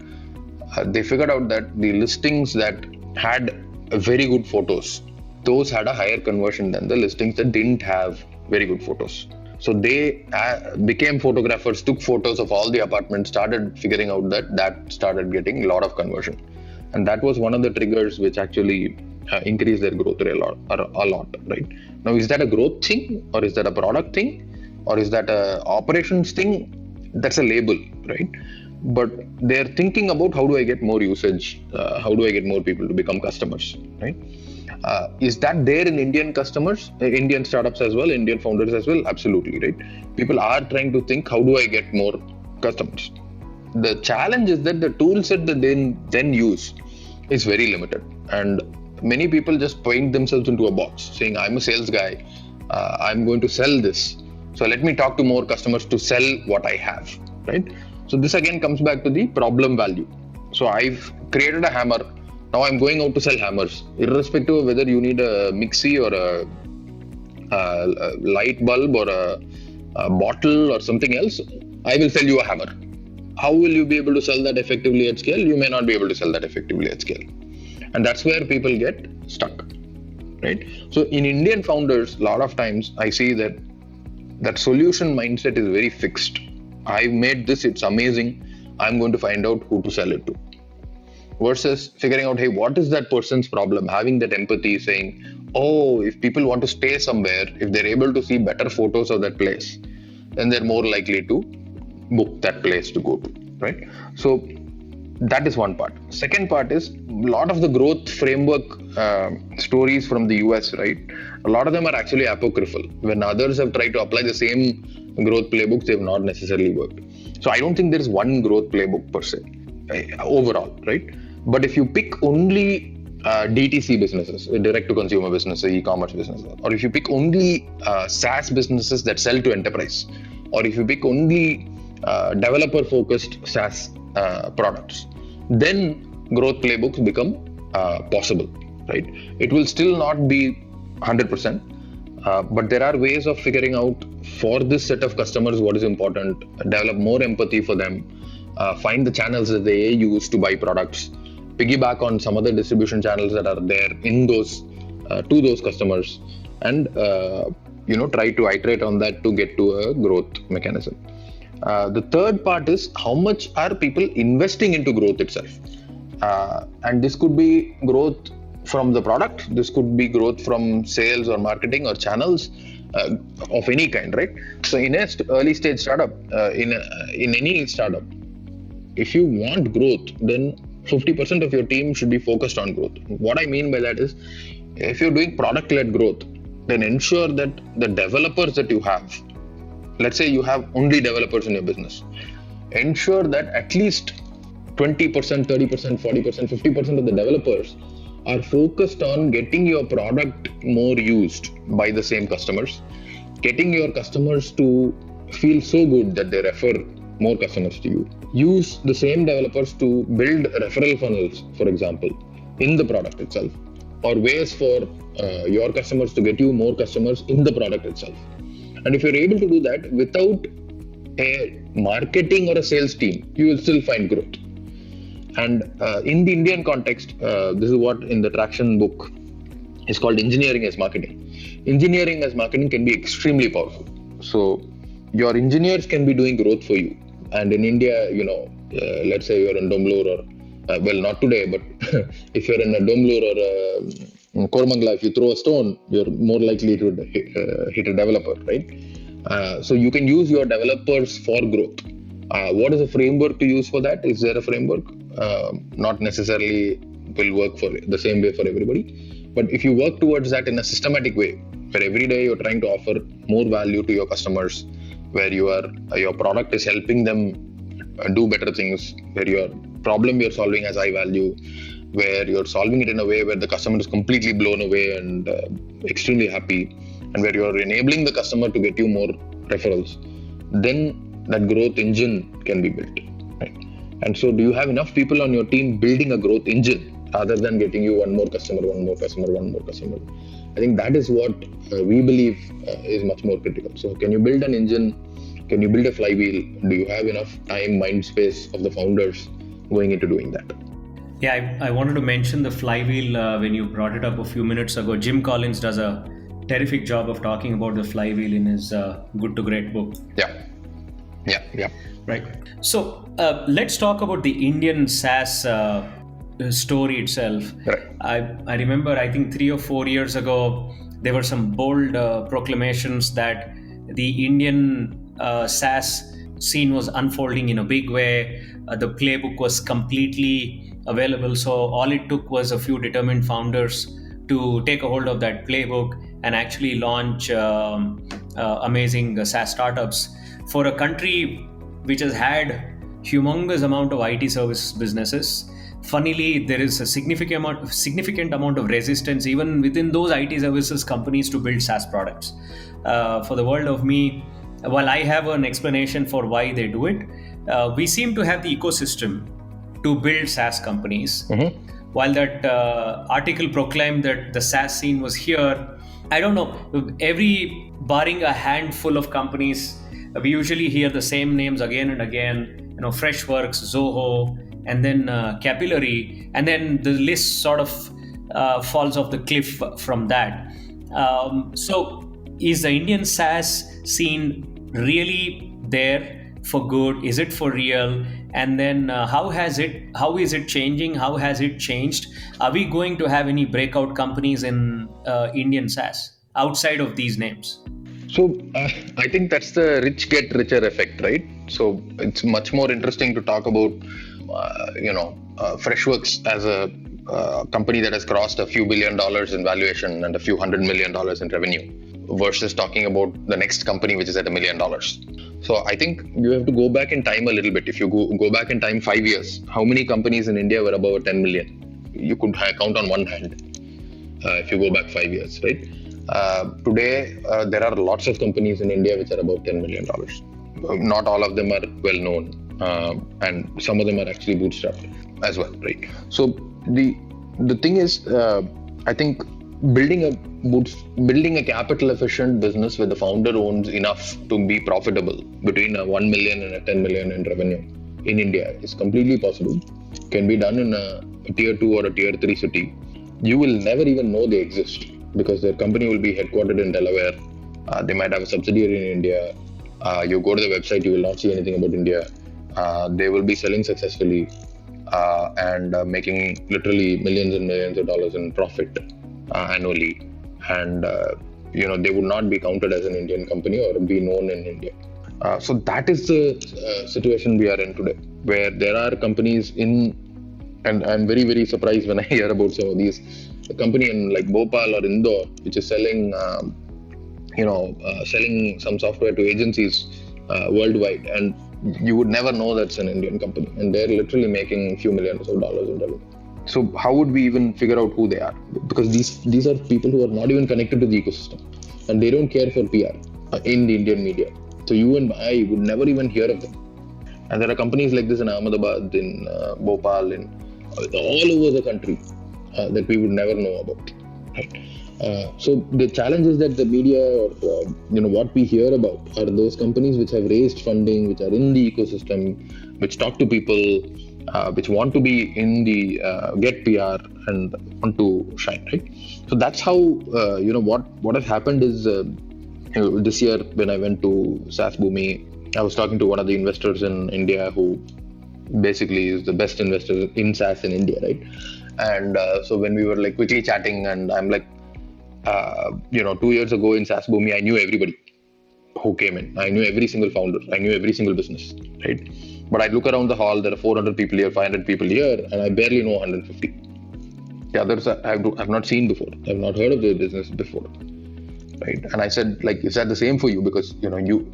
S2: they figured out that the listings that had very good photos, those had a higher conversion than the listings that didn't have very good photos. So they became photographers, took photos of all the apartments, started figuring out that started getting a lot of conversion. And that was one of the triggers which actually increased their growth rate a lot, right? Now, is that a growth thing, or is that a product thing, or is that a operations thing? That's a label, right? But they're thinking about how do I get more usage? How do I get more people to become customers, right? Is that there in Indian customers, Indian startups as well, Indian founders as well? Absolutely, right? People are trying to think, how do I get more customers? The challenge is that the tool set that they then use is very limited. And many people just paint themselves into a box saying, I'm a sales guy, I'm going to sell this. So let me talk to more customers to sell what I have, right? So this again comes back to the problem value. So I've created a hammer. Now I'm going out to sell hammers, irrespective of whether you need a mixie or a light bulb or a bottle or something else. I will sell you a hammer. How will you be able to sell that effectively at scale? You may not be able to sell that effectively at scale. And that's where people get stuck, right? So in Indian founders, a lot of times I see that solution mindset is very fixed. I've made this, it's amazing. I'm going to find out who to sell it to. Versus figuring out, hey, what is that person's problem? Having that empathy, saying, oh, if people want to stay somewhere, if they're able to see better photos of that place, then they're more likely to book that place to go to, right? So that is one part. Second part is a lot of the growth framework stories from the US, right? A lot of them are actually apocryphal. When others have tried to apply the same growth playbooks, they've not necessarily worked. So I don't think there is one growth playbook per se, overall, right? But if you pick only DTC businesses, direct-to-consumer businesses, e-commerce businesses, or if you pick only SaaS businesses that sell to enterprise, or if you pick only developer-focused SaaS products, then growth playbooks become possible, right? It will still not be 100%, but there are ways of figuring out for this set of customers what is important, develop more empathy for them, find the channels that they use to buy products, piggyback on some other distribution channels that are there in those to those customers, and try to iterate on that to get to a growth mechanism. The third part is how much are people investing into growth itself, and this could be growth from the product, this could be growth from sales or marketing or channels of any kind, right? So in a early stage startup, in any startup, if you want growth, then 50% of your team should be focused on growth. What I mean by that is, if you're doing product-led growth, then ensure that the developers that you have, let's say you have only developers in your business, ensure that at least 20%, 30%, 40%, 50% of the developers are focused on getting your product more used by the same customers, getting your customers to feel so good that they refer more customers to you. Use the same developers to build referral funnels, for example, in the product itself, or ways for your customers to get you more customers in the product itself. And if you're able to do that without a marketing or a sales team, you will still find growth. And in the Indian context, this is what in the Traction book is called engineering as marketing. Engineering as marketing can be extremely powerful. So your engineers can be doing growth for you. And in India, let's say you're in Domblur or, well, not today, but if you're in a Domblur or Koramangala, if you throw a stone, you're more likely to hit a developer, right? So you can use your developers for growth. What is a framework to use for that? Is there a framework? Not necessarily will work for the same way for everybody. But if you work towards that in a systematic way, where every day you're trying to offer more value to your customers, where your product is helping them do better things, where your problem you're solving has high value, where you're solving it in a way where the customer is completely blown away and extremely happy, and where you're enabling the customer to get you more referrals, then that growth engine can be built, right? And so do you have enough people on your team building a growth engine rather than getting you one more customer? I think that is what we believe is much more critical. So can you build an engine? Can you build a flywheel? Do you have enough time, mind space of the founders going into doing that?
S1: Yeah, I wanted to mention the flywheel when you brought it up a few minutes ago. Jim Collins does a terrific job of talking about the flywheel in his Good to Great book.
S2: Yeah.
S1: Right. So let's talk about the Indian SaaS story itself.
S2: Right.
S1: I remember, I think 3 or 4 years ago, there were some bold proclamations that the Indian SaaS scene was unfolding in a big way. The playbook was completely available. So all it took was a few determined founders to take a hold of that playbook and actually launch amazing SaaS startups. For a country which has had humongous amount of IT service businesses, funnily there is a significant amount of resistance even within those IT services companies to build SaaS products. For the world of me, while I have an explanation for why they do it, we seem to have the ecosystem to build SaaS companies. While that article proclaimed that the SaaS scene was here, I don't know, barring a handful of companies, we usually hear the same names again and again, Freshworks, Zoho, and then Capillary, and then the list sort of falls off the cliff from that. So is the Indian SaaS scene really there for good? Is it for real? And then how is it changing? How has it changed? Are we going to have any breakout companies in Indian SaaS outside of these names?
S2: So I think that's the rich get richer effect, right? So it's much more interesting to talk about, Freshworks as a company that has crossed a few $1 billion in valuation and a few $100 million in revenue, versus talking about the next company which is at $1 million. So I think you have to go back in time a little bit. If you go back in time 5 years, how many companies in India were above 10 million? You could count on one hand if you go back 5 years, right? Today, there are lots of companies in India which are above $10 million. Not all of them are well known, and some of them are actually bootstrapped as well, right? So the thing is, I think building a capital efficient business where the founder owns enough to be profitable between a 1 million and a 10 million in revenue in India is completely possible. Can be done in a tier 2 or a tier 3 city. You will never even know they exist, because their company will be headquartered in Delaware. They might have a subsidiary in India. You go to the website, you will not see anything about India. They will be selling successfully and making literally millions and millions of dollars in profit annually. And they would not be counted as an Indian company or be known in India. So that is the situation we are in today, where there are companies and I'm very, very surprised when I hear about some of these. A company in like Bhopal or Indore, which is selling, selling some software to agencies worldwide, and you would never know that's an Indian company, and they're literally making a few millions of dollars in revenue. So how would we even figure out who they are? Because these are people who are not even connected to the ecosystem, and they don't care for PR in the Indian media. So you and I would never even hear of them. And there are companies like this in Ahmedabad, in Bhopal, in all over the country that we would never know about. Right? So the challenge is that the media, or what we hear about, are those companies which have raised funding, which are in the ecosystem, which talk to people, which want to be in the get PR and want to shine. Right? So that's how what has happened is this year when I went to SaaSBoomi, I was talking to one of the investors in India who basically is the best investor in SaaS in India, right? And so when we were like quickly chatting, and I'm like, 2 years ago in SaaSBoomi, I knew everybody who came in. I knew every single founder. I knew every single business, right? But I look around the hall, there are 400 people here, 500 people here, and I barely know 150. The others I've not seen before. I've not heard of their business before, right? And I said, like, is that the same for you? Because,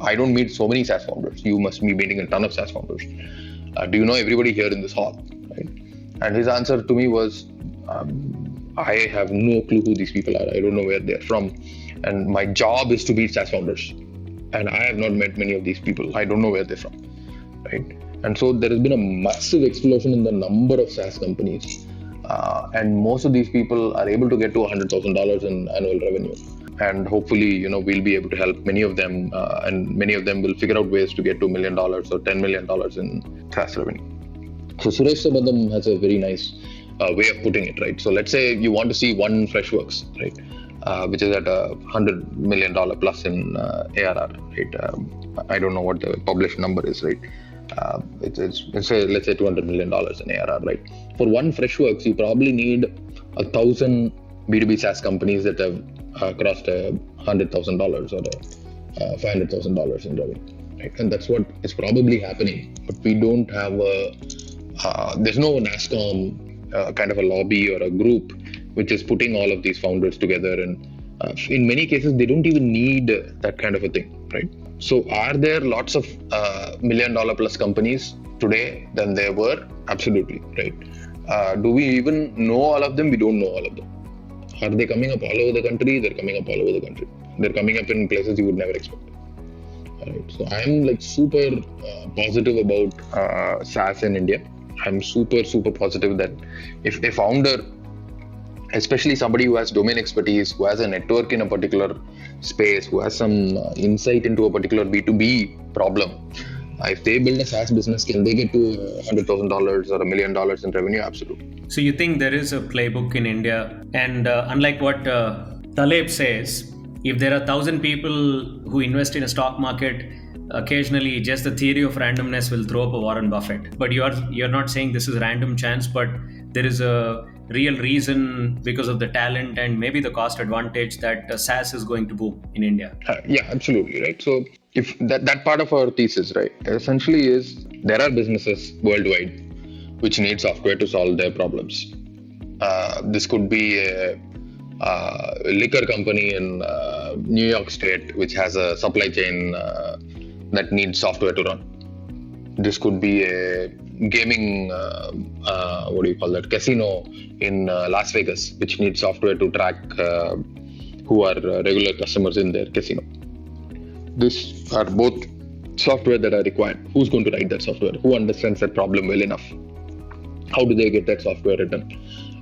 S2: I don't meet so many SaaS founders. You must be meeting a ton of SaaS founders. Do you know everybody here in this hall, right? And his answer to me was, I have no clue who these people are. I don't know where they're from. And my job is to meet SaaS founders. And I have not met many of these people. I don't know where they're from, right? And so there has been a massive explosion in the number of SaaS companies. And most of these people are able to get to $100,000 in annual revenue. And hopefully, we'll be able to help many of them. And many of them will figure out ways to get to $1 million or $10 million in SaaS revenue. So Suresh Sambandam has a very nice way of putting it, right? So let's say you want to see one Freshworks, right? which is at $100 million plus in ARR, right? I don't know what the published number is, right? Let's say $200 million in ARR, right? For one Freshworks, you probably need 1,000 B2B SaaS companies that have crossed $100,000 or $500,000 in revenue, right? And that's what is probably happening. But we don't have there's no NASSCOM kind of a lobby or a group which is putting all of these founders together. And in many cases, they don't even need that kind of a thing, right? So are there lots of $1 million plus companies today than there were? Absolutely, right? Do we even know all of them? We don't know all of them. Are they coming up all over the country? They're coming up all over the country. They're coming up in places you would never expect. All right. So I'm like super positive about SaaS in India. I'm super positive that if a founder, especially somebody who has domain expertise, who has a network in a particular space, who has some insight into a particular B2B problem, if they build a SaaS business, can they get to $100,000 or $1 million in revenue? Absolutely.
S1: So you think there is a playbook in India, and unlike what Taleb says, if there are 1,000 people who invest in a stock market, occasionally just the theory of randomness will throw up a Warren Buffett. But you're not saying this is random chance, but there is a real reason because of the talent and maybe the cost advantage that SaaS is going to boom in India.
S2: Yeah, absolutely, right. So if that part of our thesis, right, essentially is there are businesses worldwide which need software to solve their problems. This could be a liquor company in New York State which has a supply chain that needs software to run. This could be a gaming, casino in Las Vegas, which needs software to track who are regular customers in their casino. These are both software that are required. Who's going to write that software? Who understands that problem well enough? How do they get that software written?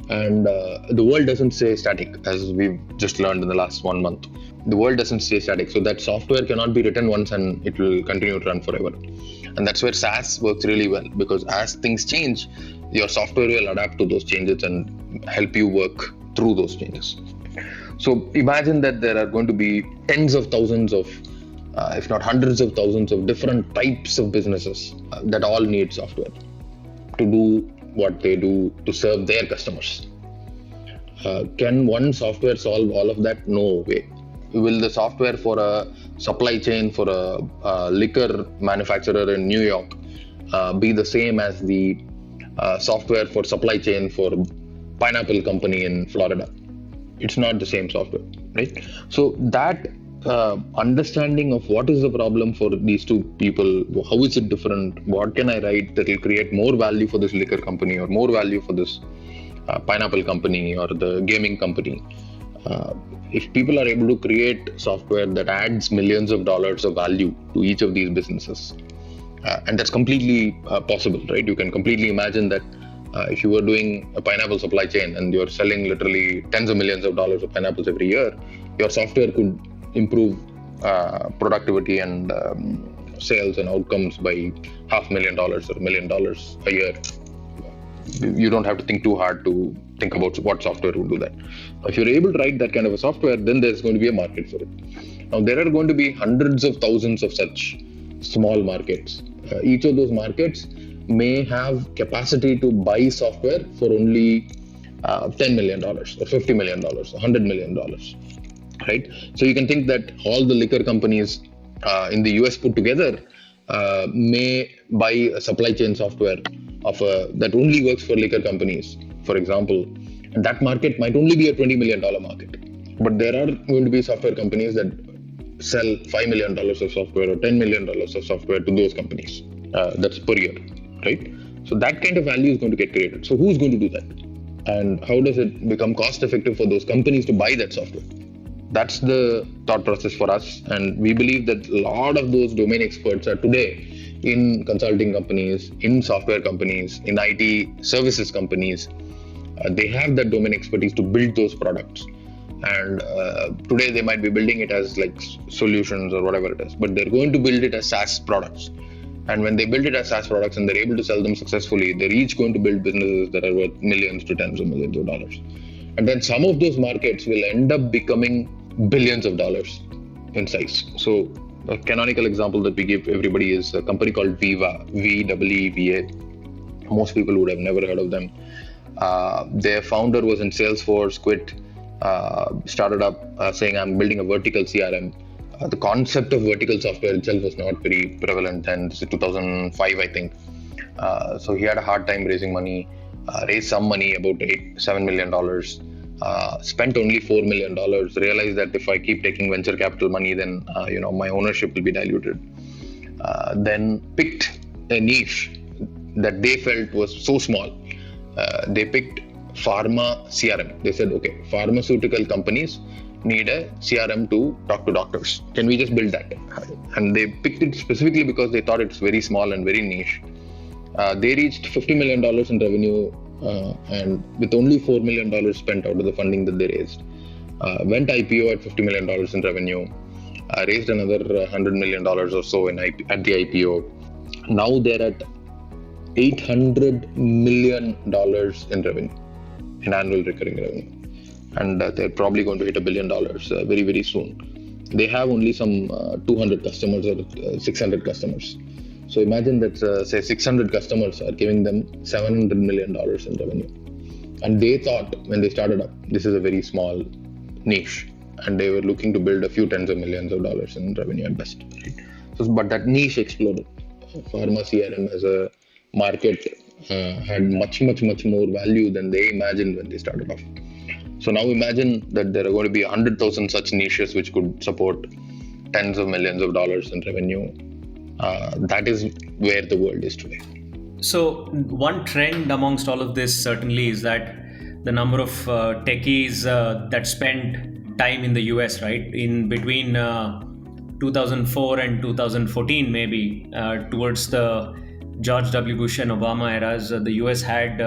S2: And the world doesn't stay static, as we've just learned in the last 1 month. The world doesn't stay static. So that software cannot be written once and it will continue to run forever. And that's where SaaS works really well, because as things change, your software will adapt to those changes and help you work through those changes. So imagine that there are going to be tens of thousands of, if not hundreds of thousands of different types of businesses that all need software to do what they do to serve their customers. Can one software solve all of that? No way. Will the software for a supply chain for a liquor manufacturer in New York be the same as the software for supply chain for pineapple company in Florida? It's not the same software, right? So that understanding of what is the problem for these two people, how is it different, what can I write that will create more value for this liquor company or more value for this pineapple company or the gaming company. If people are able to create software that adds millions of dollars of value to each of these businesses, and that's completely possible, right? You can completely imagine that if you were doing a pineapple supply chain and you're selling literally tens of millions of dollars of pineapples every year, your software could improve productivity and sales and outcomes by $500,000 or $1 million a year. You don't have to think too hard to think about what software would do that. If you're able to write that kind of a software, then there's going to be a market for it. Now, there are going to be hundreds of thousands of such small markets. Each of those markets may have capacity to buy software for only $10 million or $50 million or $100 million, right? So you can think that all the liquor companies in the US put together may buy a supply chain software that only works for liquor companies, for example, and that market might only be a $20 million market. But there are going to be software companies that sell $5 million of software or $10 million of software to those companies. That's per year, right? So that kind of value is going to get created. So who's going to do that? And how does it become cost effective for those companies to buy that software? That's the thought process for us. And we believe that a lot of those domain experts are today in consulting companies, in software companies, in IT services companies. They have that domain expertise to build those products. And today they might be building it as like solutions or whatever it is, but they're going to build it as SaaS products. And when they build it as SaaS products and they're able to sell them successfully, they're each going to build businesses that are worth millions to tens of millions of dollars. And then some of those markets will end up becoming billions of dollars in size. So a canonical example that we give everybody is a company called Veeva, VEEVA. Most people would have never heard of them. Their founder was in Salesforce, quit, started up saying, I'm building a vertical CRM. The concept of vertical software itself was not very prevalent then. This is 2005, I think. So he had a hard time raising money, raised some money, about $7 million, spent only $4 million, realized that if I keep taking venture capital money, then my ownership will be diluted. Then picked a niche that they felt was so small. They picked pharma CRM. They said, okay, pharmaceutical companies need a CRM to talk to doctors. Can we just build that? And they picked it specifically because they thought it's very small and very niche. They reached $50 million in revenue and with only $4 million spent out of the funding that they raised. Went IPO at $50 million in revenue, raised another $100 million or so at the IPO. Now they're at $800 million in revenue, in annual recurring revenue. And they're probably going to hit $1 billion very, very soon. They have only some 200 customers or 600 customers. So imagine that, say, 600 customers are giving them $700 million in revenue. And they thought when they started up, this is a very small niche. And they were looking to build a few tens of millions of dollars in revenue at best. Right? So, but that niche exploded. Pharma CRM as a market had much more value than they imagined when they started off. So now imagine that there are going to be 100,000 such niches which could support tens of millions of dollars in revenue. That is where the world is today.
S1: So one trend amongst all of this certainly is that the number of techies that spend time in the US, right, in between 2004 and 2014 maybe, towards the George W. Bush and Obama eras, the US had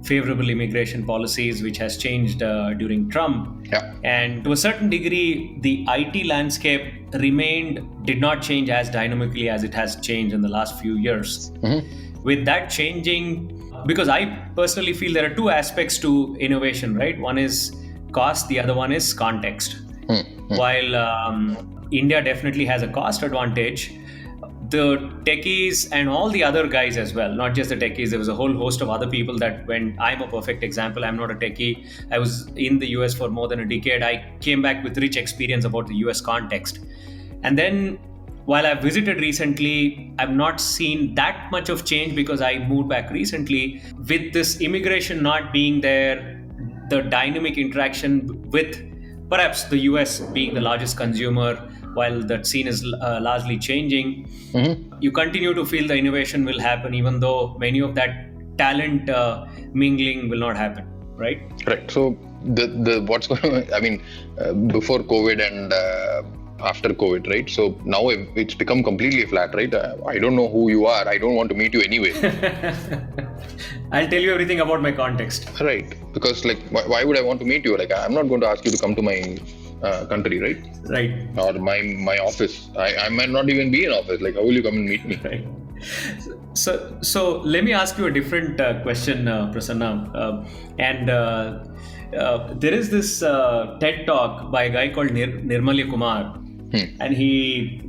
S1: favorable immigration policies, which has changed during Trump.
S2: Yeah.
S1: And to a certain degree, the IT landscape did not change as dynamically as it has changed in the last few years.
S2: Mm-hmm.
S1: With that changing, because I personally feel there are two aspects to innovation, right? One is cost, the other one is context.
S2: Mm-hmm.
S1: While India definitely has a cost advantage, the techies and all the other guys as well, not just the techies, there was a whole host of other people that I'm a perfect example. I'm not a techie. I was in the US for more than a decade. I came back with rich experience about the US context. And then while I've visited recently, I've not seen that much of change because I moved back recently. With this immigration not being there, the dynamic interaction with perhaps the US being the largest consumer, while that scene is largely changing,
S2: mm-hmm.
S1: you continue to feel the innovation will happen, even though many of that talent mingling will not happen, right?
S2: Right. So the what's going on, I mean, before COVID and after COVID, right? So now it's become completely flat, right? I don't know who you are. I don't want to meet you anyway.
S1: I'll tell you everything about my context.
S2: Right. Because why would I want to meet you? I'm not going to ask you to come to my country, right?
S1: Right.
S2: Or my office. I might not even be in office. How will you come and meet me?
S1: Right. So let me ask you a different question, Prasanna. There is this TED Talk by a guy called Nirmalya Kumar. And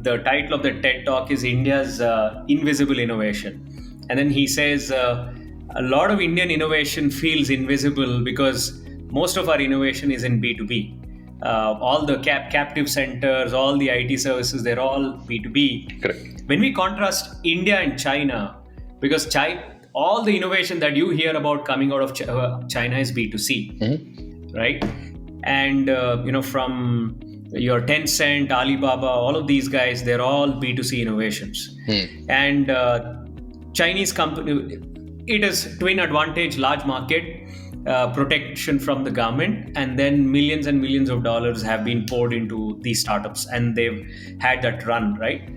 S1: the title of the TED Talk is India's Invisible Innovation. And then he says a lot of Indian innovation feels invisible because most of our innovation is in B2B. All the captive centers, all the IT services, they're all B2B.
S2: Correct.
S1: When we contrast India and China, because all the innovation that you hear about coming out of China is B2C,
S2: mm-hmm.
S1: right? And, from your Tencent, Alibaba, all of these guys, they're all B2C innovations. And Chinese company, it is twin advantage, large market, protection from the government, and then millions and millions of dollars have been poured into these startups and they've had that run, right?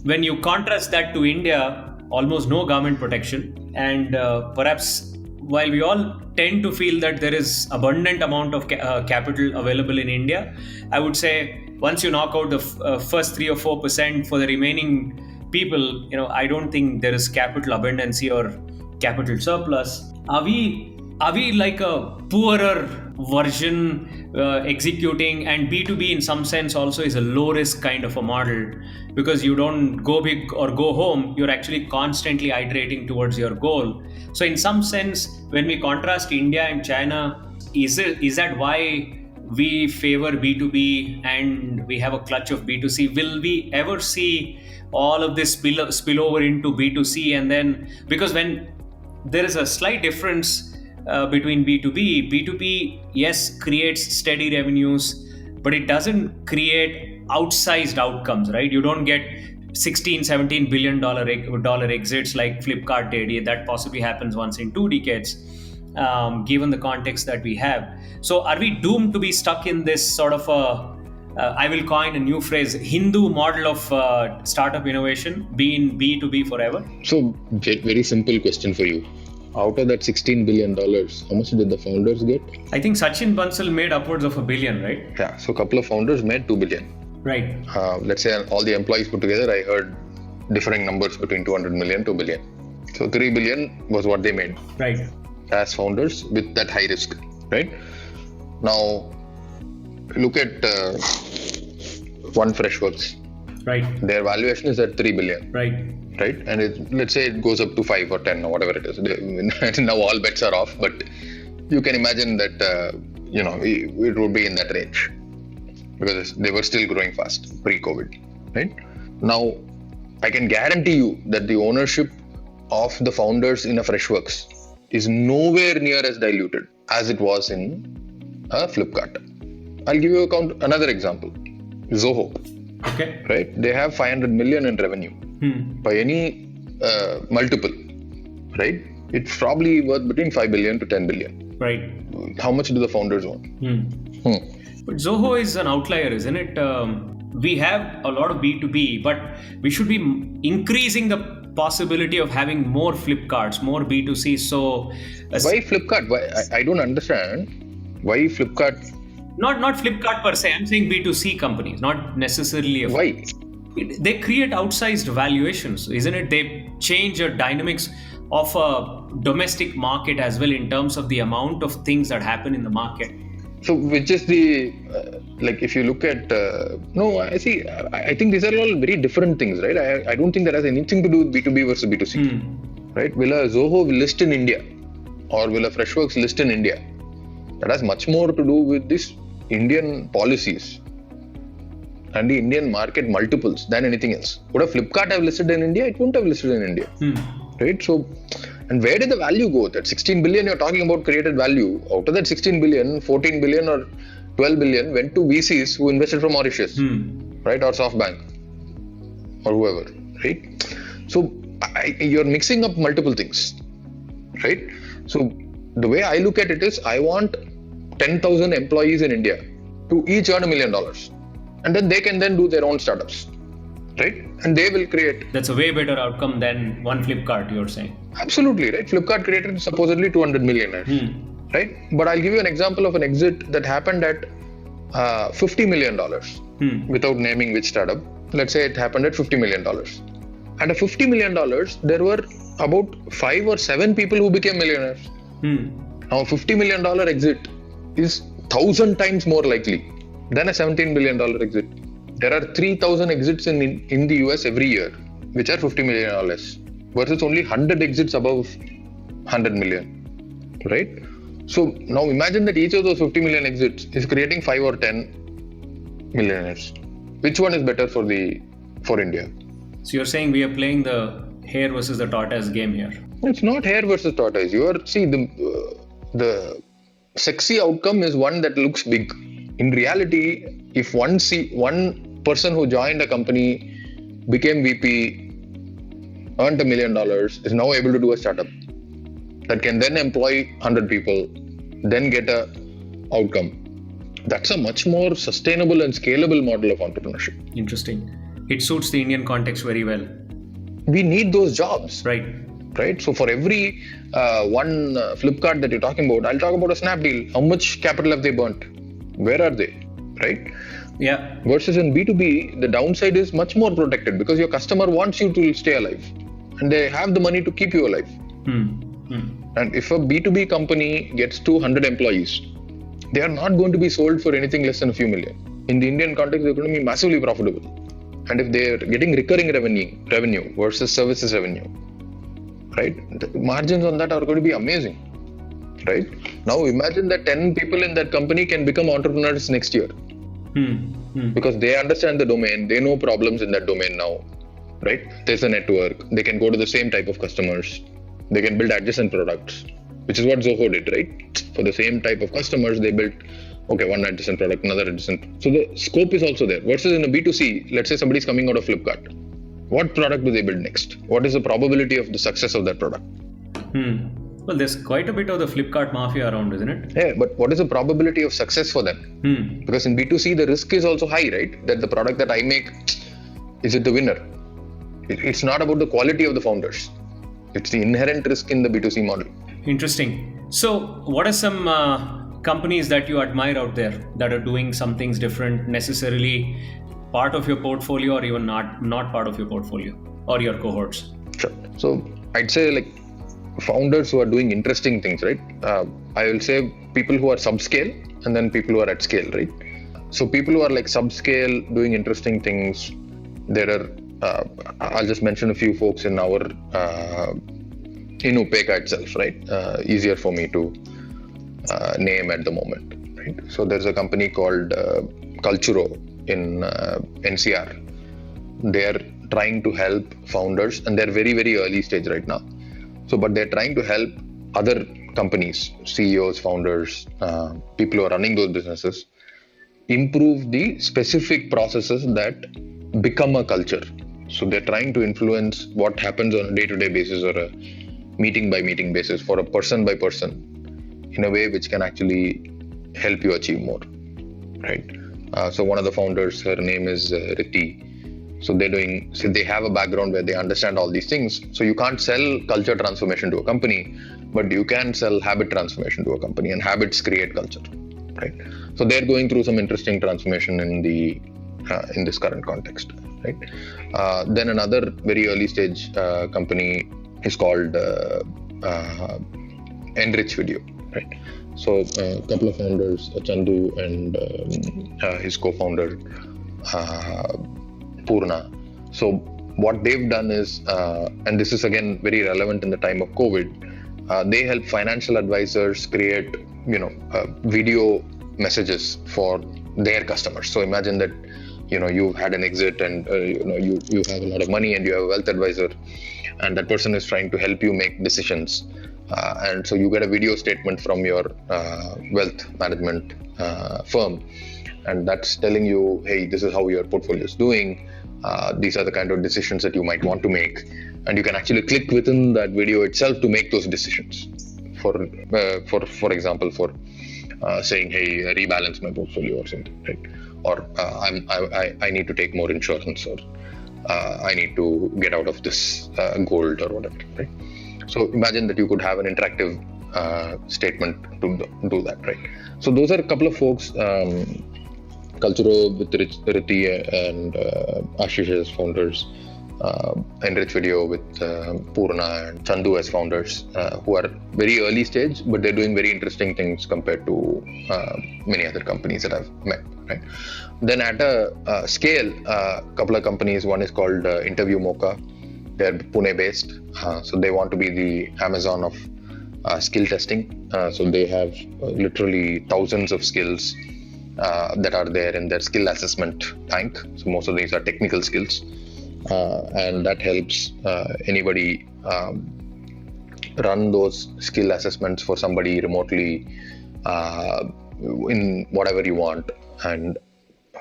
S1: When you contrast that to India, almost no government protection, and perhaps while we all tend to feel that there is abundant amount of capital available in India, I would say once you knock out the first 3 or 4% for the remaining people, I don't think there is capital abundancy or capital surplus. Are we are we like a poorer version executing, and B2B in some sense also is a low risk kind of a model because you don't go big or go home, you're actually constantly iterating towards your goal. So in some sense, when we contrast India and China, is that why we favor B2B and we have a clutch of B2C? Will we ever see all of this spill over into B2C? And then, because when there is a slight difference between B2B, yes, creates steady revenues, but it doesn't create outsized outcomes, right? You don't get 16-17 billion dollar exits like Flipkart did. That possibly happens once in 2 decades, given the context that we have. So are we doomed to be stuck in this sort of I will coin a new phrase, Hindu model of startup innovation, be in B2B forever?
S2: So, very simple question for you. Out of that $16 billion, how much did the founders get?
S1: I think Sachin Bansal made upwards of $1 billion, right?
S2: Yeah, so a couple of founders made $2 billion.
S1: Right.
S2: Let's say all the employees put together, I heard differing numbers between 200 million to $1 billion. So 3 billion was what they made.
S1: Right.
S2: As founders with that high risk, right? Now, look at One Freshworks.
S1: Right.
S2: Their valuation is at 3 billion.
S1: Right.
S2: Right? And let's say it goes up to 5 or 10 or whatever it is. Now all bets are off, but you can imagine that, it would be in that range because they were still growing fast pre-COVID, right? Now, I can guarantee you that the ownership of the founders in a Freshworks is nowhere near as diluted as it was in Flipkart. I'll give you another example. Zoho.
S1: Okay.
S2: Right? They have 500 million in revenue. By any multiple, right? It's probably worth between 5 billion to 10 billion.
S1: Right.
S2: How much do the founders own?
S1: But Zoho is an outlier, isn't it? We have a lot of B2B, but we should be increasing the possibility of having more Flipkarts, more B2C. So
S2: why Flipkart? Why I don't understand why Flipkart.
S1: Not Flipkart per se. I'm saying B2C companies, not necessarily.
S2: Why?
S1: They create outsized valuations, isn't it? They change the dynamics of a domestic market as well in terms of the amount of things that happen in the market.
S2: So, which is the if you look at I think these are all very different things, right? I don't think that has anything to do with B2B versus B2C, right? Will a Zoho list in India, or will a Freshworks list in India? That has much more to do with this Indian policies and the Indian market multiples than anything else. Would a Flipkart have listed in India? It wouldn't have listed in India, right? So, and where did the value go? That 16 billion you're talking about created value. Out of that 16 billion, 14 billion or 12 billion went to VCs who invested from Mauritius, right? Or SoftBank or whoever, right? So, you're mixing up multiple things, right? So, the way I look at it is, I want 10,000 employees in India to each earn $1 million. And then they can then do their own startups, right? And they will create.
S1: That's a way better outcome than one Flipkart, you're saying.
S2: Absolutely, right? Flipkart created supposedly 200 million, right? But I'll give you an example of an exit that happened at $50 million without naming which startup. Let's say it happened at $50 million. And at $50 million, there were about 5 or 7 people who became millionaires. Now, $50 million exit is 1,000 times more likely than a $17 billion exit. There are 3,000 exits in the US every year, which are $50 million or less, versus only 100 exits above 100 million, right? So now imagine that each of those 50 million exits is creating 5 or 10 millionaires. Which one is better for India?
S1: So you're saying we are playing the hare versus the tortoise game here?
S2: It's not hare versus tortoise. The sexy outcome is one that looks big. In reality, if one person who joined a company, became VP, earned $1 million, is now able to do a startup that can then employ 100 people, then get a outcome. That's a much more sustainable and scalable model of entrepreneurship.
S1: Interesting. It suits the Indian context very well.
S2: We need those jobs.
S1: Right.
S2: So for every one Flipkart that you're talking about, I'll talk about a Snapdeal. How much capital have they burnt? Where are they? Right?
S1: Yeah.
S2: Versus in B2B, the downside is much more protected because your customer wants you to stay alive and they have the money to keep you alive. And if a B2B company gets 200 employees, they are not going to be sold for anything less than a few million. In the Indian context, they're going to be massively profitable. And if they're getting recurring revenue versus services revenue, right, the margins on that are going to be amazing, right? Now imagine that 10 people in that company can become entrepreneurs next year. Because they understand the domain, they know problems in that domain now, right? There's a network, they can go to the same type of customers, they can build adjacent products, which is what Zoho did, right? For the same type of customers, they built, one adjacent product, another adjacent. So the scope is also there. Versus in a B2C, let's say somebody's coming out of Flipkart. What product do they build next? What is the probability of the success of that product?
S1: Well, there's quite a bit of the Flipkart mafia around, isn't it?
S2: Yeah, but what is the probability of success for them? Because in B2C, the risk is also high, right? That the product that I make, is it the winner? It's not about the quality of the founders. It's the inherent risk in the B2C model.
S1: Interesting. So, what are some companies that you admire out there that are doing some things different, necessarily part of your portfolio or even not part of your portfolio or your cohorts?
S2: Sure. So, I'd say like founders who are doing interesting things, right? I will say people who are subscale and then people who are at scale, right? So, people who are like subscale doing interesting things, there are I'll just mention a few folks in our in Upeka itself, right? Easier for me to name at the moment, right? So there's a company called Culturo in NCR. They're trying to help founders, and they're very, very early stage right now. So, but they're trying to help other companies, CEOs, founders, people who are running those businesses, improve the specific processes that become a culture. So they're trying to influence what happens on a day-to-day basis or a meeting-by-meeting basis for a person by person in a way which can actually help you achieve more, right? So one of the founders, her name is Ritti. So they have a background where they understand all these things. So you can't sell culture transformation to a company, but you can sell habit transformation to a company, and habits create culture, right? So they're going through some interesting transformation in this current context, right? Then another very early stage company is called Enrich Video, right? So a couple of founders, Chandu and his co-founder Purna. So what they've done is, and this is again very relevant in the time of COVID, they help financial advisors create, video messages for their customers. So imagine that, you've had an exit and, you have a lot of money and you have a wealth advisor, and that person is trying to help you make decisions. And so you get a video statement from your wealth management firm, and that's telling you, hey, this is how your portfolio is doing. These are the kind of decisions that you might want to make. And you can actually click within that video itself to make those decisions. For example, for saying, hey, rebalance my portfolio or something, right? Or I need to take more insurance, or I need to get out of this gold or whatever, right? So imagine that you could have an interactive statement to do that, right? So those are a couple of folks, Culturo with Ritti and Ashish as founders, Enrich Video with Purna and Chandu as founders, who are very early stage, but they're doing very interesting things compared to many other companies that I've met, right? Then at a scale, a couple of companies, one is called Interview Mocha. They're Pune based, so they want to be the Amazon of skill testing. So they have literally thousands of skills that are there in their skill assessment bank. So most of these are technical skills, and that helps anybody run those skill assessments for somebody remotely in whatever you want, and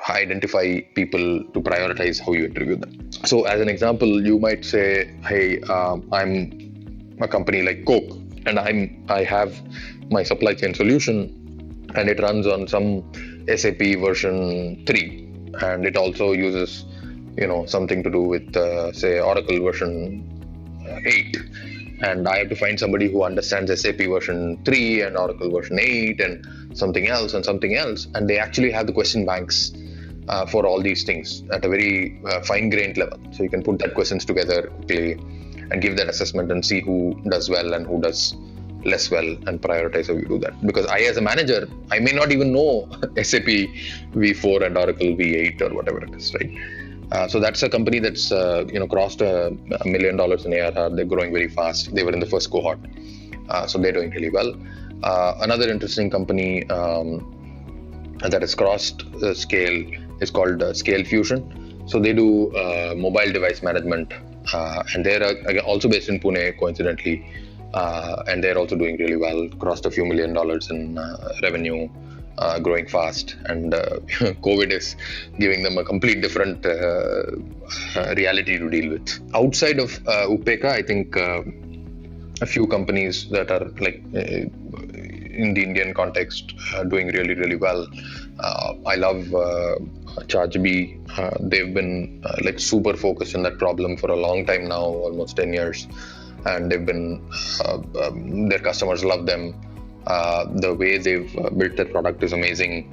S2: identify people to prioritize how you interview them. So as an example, you might say, hey, I'm a company like Coke, and I have my supply chain solution, and it runs on some SAP version 3, and it also uses something to do with say Oracle version 8, and I have to find somebody who understands SAP version 3 and Oracle version 8 and something else, and they actually have the question banks for all these things at a very fine-grained level. So you can put that questions together quickly and give that assessment and see who does well and who does less well and prioritize how you do that. Because I, as a manager, I may not even know SAP V4 and Oracle V8 or whatever it is, right? So that's a company that's crossed $1 million in ARR. They're growing very fast. They were in the first cohort, so they're doing really well. Another interesting company that has crossed scale is called Scale Fusion. So they do mobile device management, and they're again, also based in Pune, coincidentally, and they're also doing really well. Crossed a few $1 million in revenue. Growing fast, and COVID is giving them a complete different reality to deal with. Outside of Upeka, I think a few companies that are like in the Indian context doing really, really well. I love ChargeBee. They've been like super focused on that problem for a long time now, almost 10 years, and they've been their customers love them. The way they've built their product is amazing.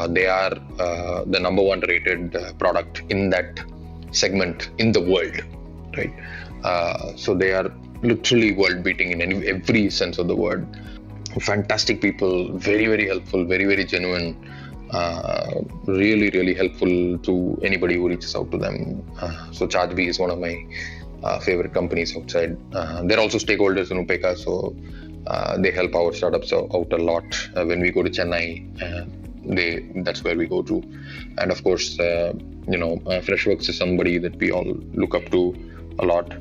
S2: They are the number one rated product in that segment in the world, right? So they are literally world beating in every sense of the word. Fantastic people, very, very helpful, very, very genuine, really, really helpful to anybody who reaches out to them. So ChargeBee is one of my favorite companies outside. They're also stakeholders in Upeka, so they help our startups out a lot. When we go to Chennai, that's where we go to. And of course, Freshworks is somebody that we all look up to a lot.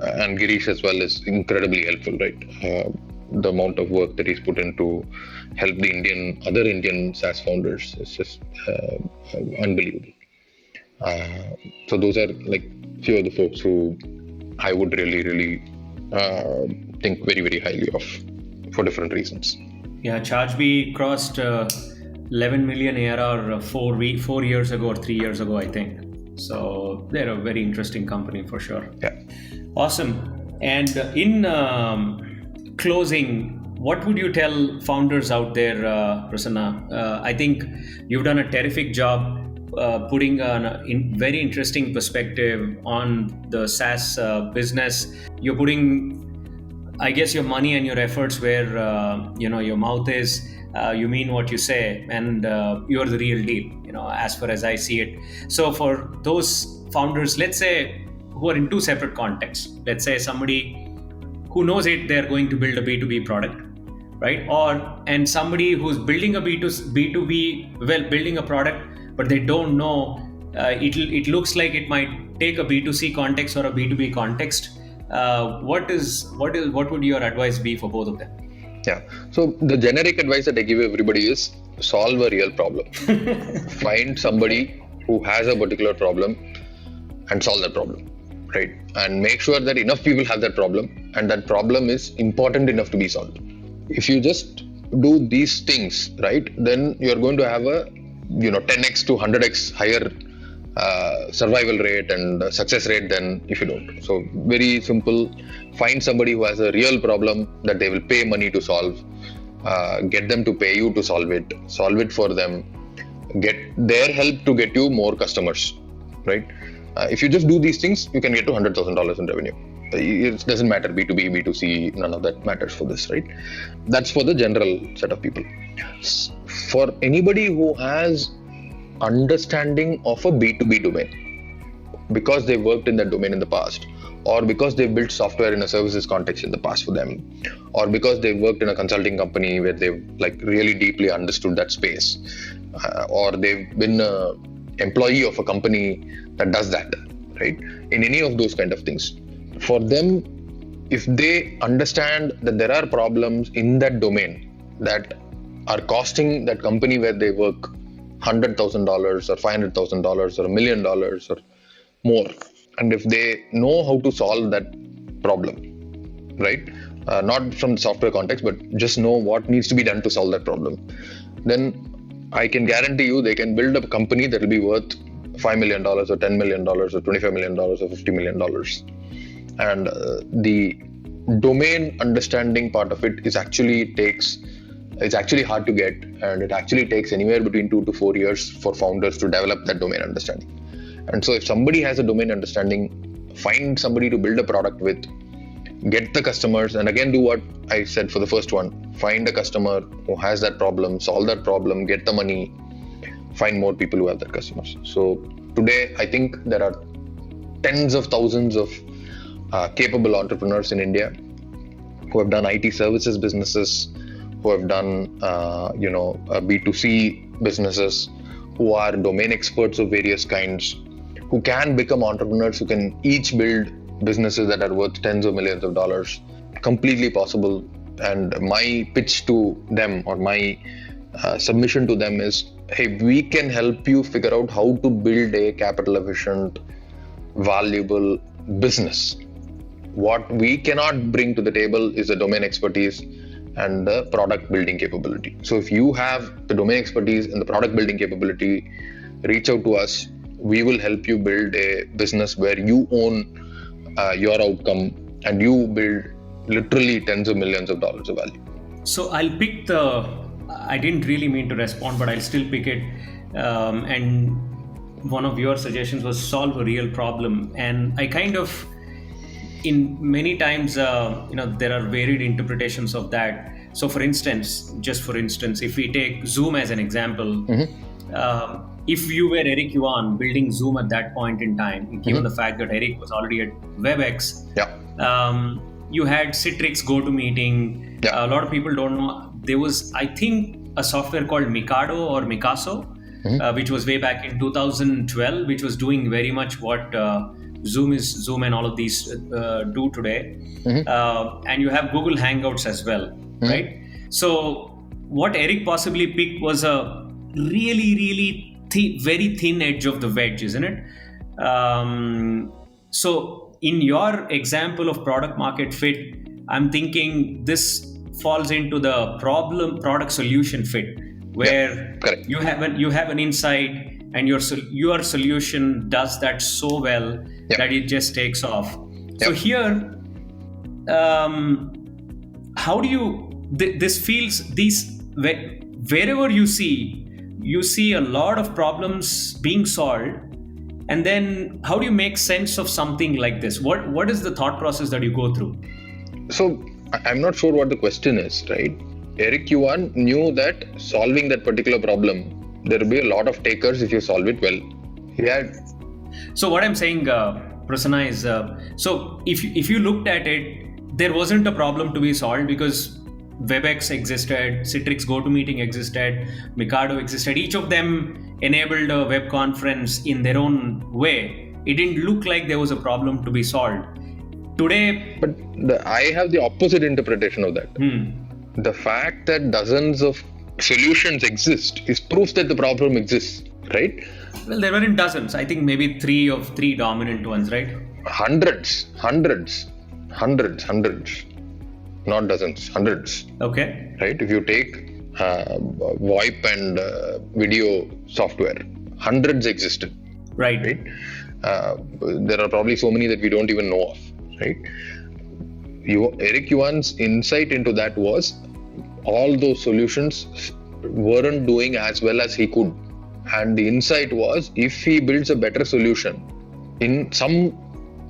S2: And Girish as well is incredibly helpful, right? The amount of work that he's put in to help the other Indian SaaS founders is just unbelievable. So those are like few of the folks who I would really, really think very, very highly of for different reasons.
S1: Yeah, ChargeBee crossed 11 million ARR 4 years ago or 3 years ago, I think. So they're a very interesting company for sure.
S2: Yeah.
S1: Awesome. And in closing, what would you tell founders out there, Prasanna? I think you've done a terrific job putting a very interesting perspective on the SaaS business. You're putting, I guess, your money and your efforts where your mouth is. You mean what you say, and you're the real deal. As far as I see it. So for those founders, let's say, who are in two separate contexts, let's say somebody who knows they're going to build a B2B product, right? And somebody who's building a B2B, building a product, but they don't know. It looks like it might take a B2C context or a B2B context. What would your advice be for both of them?
S2: Yeah. So the generic advice that I give everybody is solve a real problem. Find somebody who has a particular problem and solve that problem, right? And make sure that enough people have that problem and that problem is important enough to be solved. If you just do these things, right, then you're going to have a 10x to 100x higher survival rate and success rate than if you don't. So very simple. Find somebody who has a real problem that they will pay money to solve. Get them to pay you to solve it for them. Get their help to get you more customers, right? If you just do these things, you can get to $100,000 in revenue. It doesn't matter B2B, B2C, none of that matters for this, right? That's for the general set of people. For anybody who has understanding of a B2B domain, because they've worked in that domain in the past, or because they've built software in a services context in the past for them, or because they've worked in a consulting company where they've like really deeply understood that space, or they've been an employee of a company that does that, right? In any of those kind of things. For them, if they understand that there are problems in that domain that are costing that company where they work $100,000 or $500,000 or $1 million or more, and if they know how to solve that problem, right? Not from the software context, but just know what needs to be done to solve that problem, then I can guarantee you they can build a company that will be worth $5 million or $10 million or $25 million or $50 million. And the domain understanding part of it is actually hard to get, and it actually takes anywhere between 2 to 4 years for founders to develop that domain understanding. And so if somebody has a domain understanding, find somebody to build a product with, get the customers, and again do what I said for the first one. Find a customer who has that problem, solve that problem, get the money, find more people who have that customers. So today, I think there are tens of thousands of capable entrepreneurs in India who have done IT services businesses, who have done B2C businesses, who are domain experts of various kinds, who can become entrepreneurs, who can each build businesses that are worth tens of millions of dollars. Completely possible. And my pitch to them, or my submission to them is, hey, we can help you figure out how to build a capital efficient, valuable business. What we cannot bring to the table is the domain expertise and the product building capability. So if you have the domain expertise and the product building capability, reach out to us. We will help you build a business where you own your outcome and you build literally tens of millions of dollars of value.
S1: So I'll pick I didn't really mean to respond, but I'll still pick it. And one of your suggestions was solve a real problem. And I kind of, in many times, there are varied interpretations of that. So for instance, if we take Zoom as an example, if you were Eric Yuan building Zoom at that point in time, given the fact that Eric was already at WebEx, you had Citrix GoToMeeting. A lot of people don't know. There was, I think, a software called Mikado or Mikaso, which was way back in 2012, which was doing very much what Zoom and all of these do today. And you have Google Hangouts as well, right? So what Eric possibly picked was a really, really very thin edge of the wedge, isn't it? So in your example of product market fit, I'm thinking this falls into the product solution fit, where you have an insight and your solution does that so well that it just takes off. So here, how do you this feels these wherever you see a lot of problems being solved, and then how do you make sense of something like this? What is the thought process that you go through?
S2: So I'm not sure what the question is, right? Eric Yuan knew that solving that particular problem, there will be a lot of takers if you solve it well.
S1: So what I'm saying, Prasanna, is so if you looked at it, there wasn't a problem to be solved because WebEx existed, Citrix GoToMeeting existed, Mikado existed. Each of them enabled a web conference in their own way. It didn't look like there was a problem to be solved. Today...
S2: But I have the opposite interpretation of that. The fact that dozens of solutions exist is proof that the problem exists, right?
S1: Well, there weren't dozens. I think maybe three dominant ones, right?
S2: Hundreds. Not dozens, hundreds.
S1: Okay.
S2: Right? If you take VoIP and video software, hundreds existed.
S1: Right.
S2: There are probably so many that we don't even know of. Right? Eric Yuan's insight into that was all those solutions weren't doing as well as he could. And the insight was, if he builds a better solution in some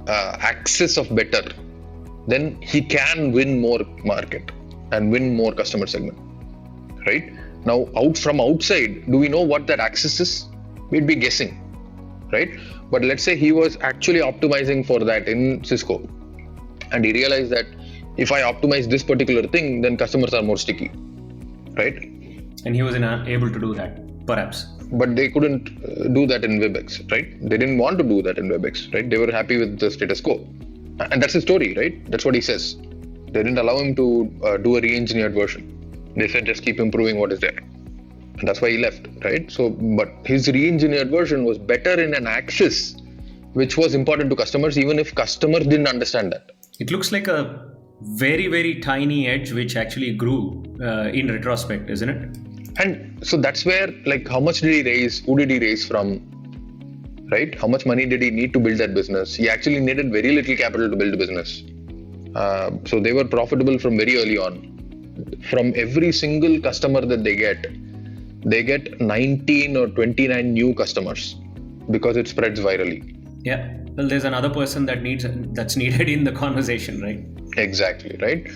S2: axis of better, then he can win more market and win more customer segment, right? Now, from outside, do we know what that axis is? We'd be guessing, right? But let's say he was actually optimizing for that in Cisco, and he realized that if I optimize this particular thing, then customers are more sticky, right?
S1: And he was able to do that, perhaps.
S2: But they couldn't do that in WebEx, right? They didn't want to do that in WebEx, right? They were happy with the status quo. And that's his story, right? That's what he says. They didn't allow him to do a re-engineered version. They said, just keep improving what is there. And that's why he left, right? So, but his re-engineered version was better in an axis, which was important to customers, even if customers didn't understand that.
S1: It looks like a very, very tiny edge, which actually grew in retrospect, isn't it?
S2: And so that's where, like, how much did he raise? Who did he raise from? Right? How much money did he need to build that business? He actually needed very little capital to build a business. So they were profitable from very early on. From every single customer that they get 19 or 29 new customers because it spreads virally.
S1: Yeah. Well, there's another person that's needed in the conversation, right?
S2: Exactly, right?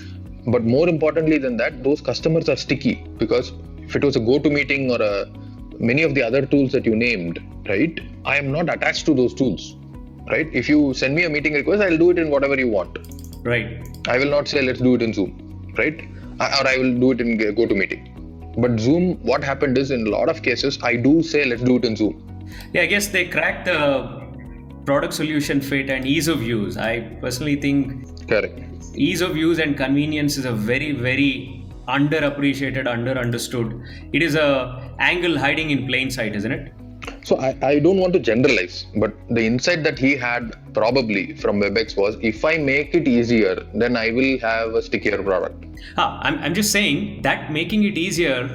S2: But more importantly than that, those customers are sticky, because if it was a GoToMeeting or many of the other tools that you named, right? I am not attached to those tools, right? If you send me a meeting request, I'll do it in whatever you want.
S1: Right.
S2: I will not say let's do it in Zoom, right? Or I will do it in GoToMeeting. But Zoom, what happened is, in a lot of cases, I do say let's do it in Zoom.
S1: Yeah, I guess they cracked the product solution fit and ease of use. I personally think
S2: Correct.
S1: ease of use and convenience is a very, very underappreciated, underunderstood. It is a angle hiding in plain sight, isn't it?
S2: So I don't want to generalize, but the insight that he had probably from WebEx was, if I make it easier, then I will have a stickier product.
S1: I'm just saying that making it easier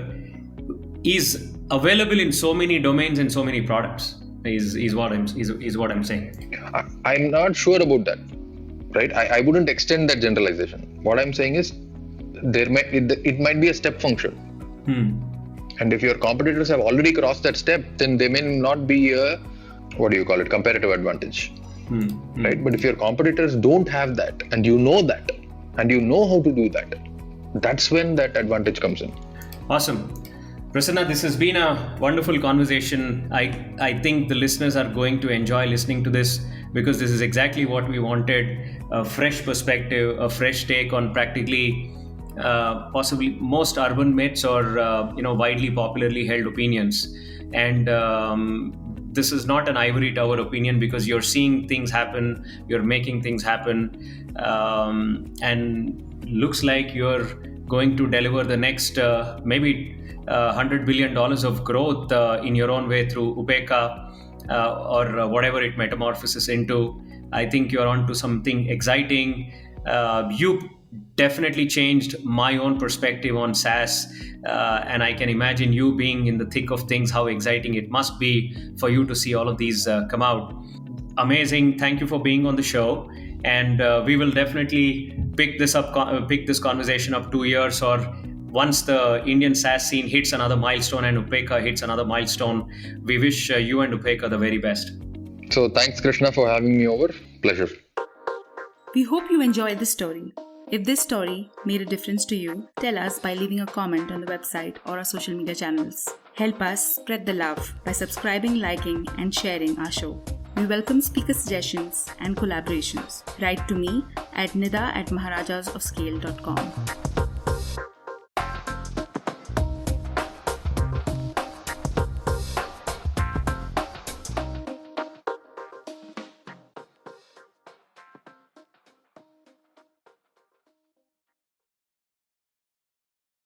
S1: is available in so many domains and so many products. Is what I'm saying.
S2: I'm not sure about that, right? I wouldn't extend that generalization. What I'm saying is, it might be a step function. And if your competitors have already crossed that step, then they may not be a, comparative advantage. Right? But if your competitors don't have that, and you know that, and you know how to do that, that's when that advantage comes in.
S1: Awesome. Prasanna, this has been a wonderful conversation. I think the listeners are going to enjoy listening to this, because this is exactly what we wanted: a fresh perspective, a fresh take on practically possibly most urban myths or widely popularly held opinions. And this is not an ivory tower opinion, because you're seeing things happen, you're making things happen, and looks like you're going to deliver the next maybe $100 billion of growth in your own way through Upeka or whatever it metamorphoses into. I think you're onto something exciting. You definitely changed my own perspective on SaaS, and I can imagine you being in the thick of things, how exciting it must be for you to see all of these come out. Amazing. Thank you for being on the show, and we will definitely pick this conversation up 2 years, or once the Indian SaaS scene hits another milestone and Upeka hits another milestone. We wish you and Upeka the very best.
S2: So thanks, Krishna, for having me over. Pleasure.
S3: We hope you enjoyed the story. If this story made a difference to you, tell us by leaving a comment on the website or our social media channels. Help us spread the love by subscribing, liking, and sharing our show. We welcome speaker suggestions and collaborations. Write to me at nida@maharajasofscale.com.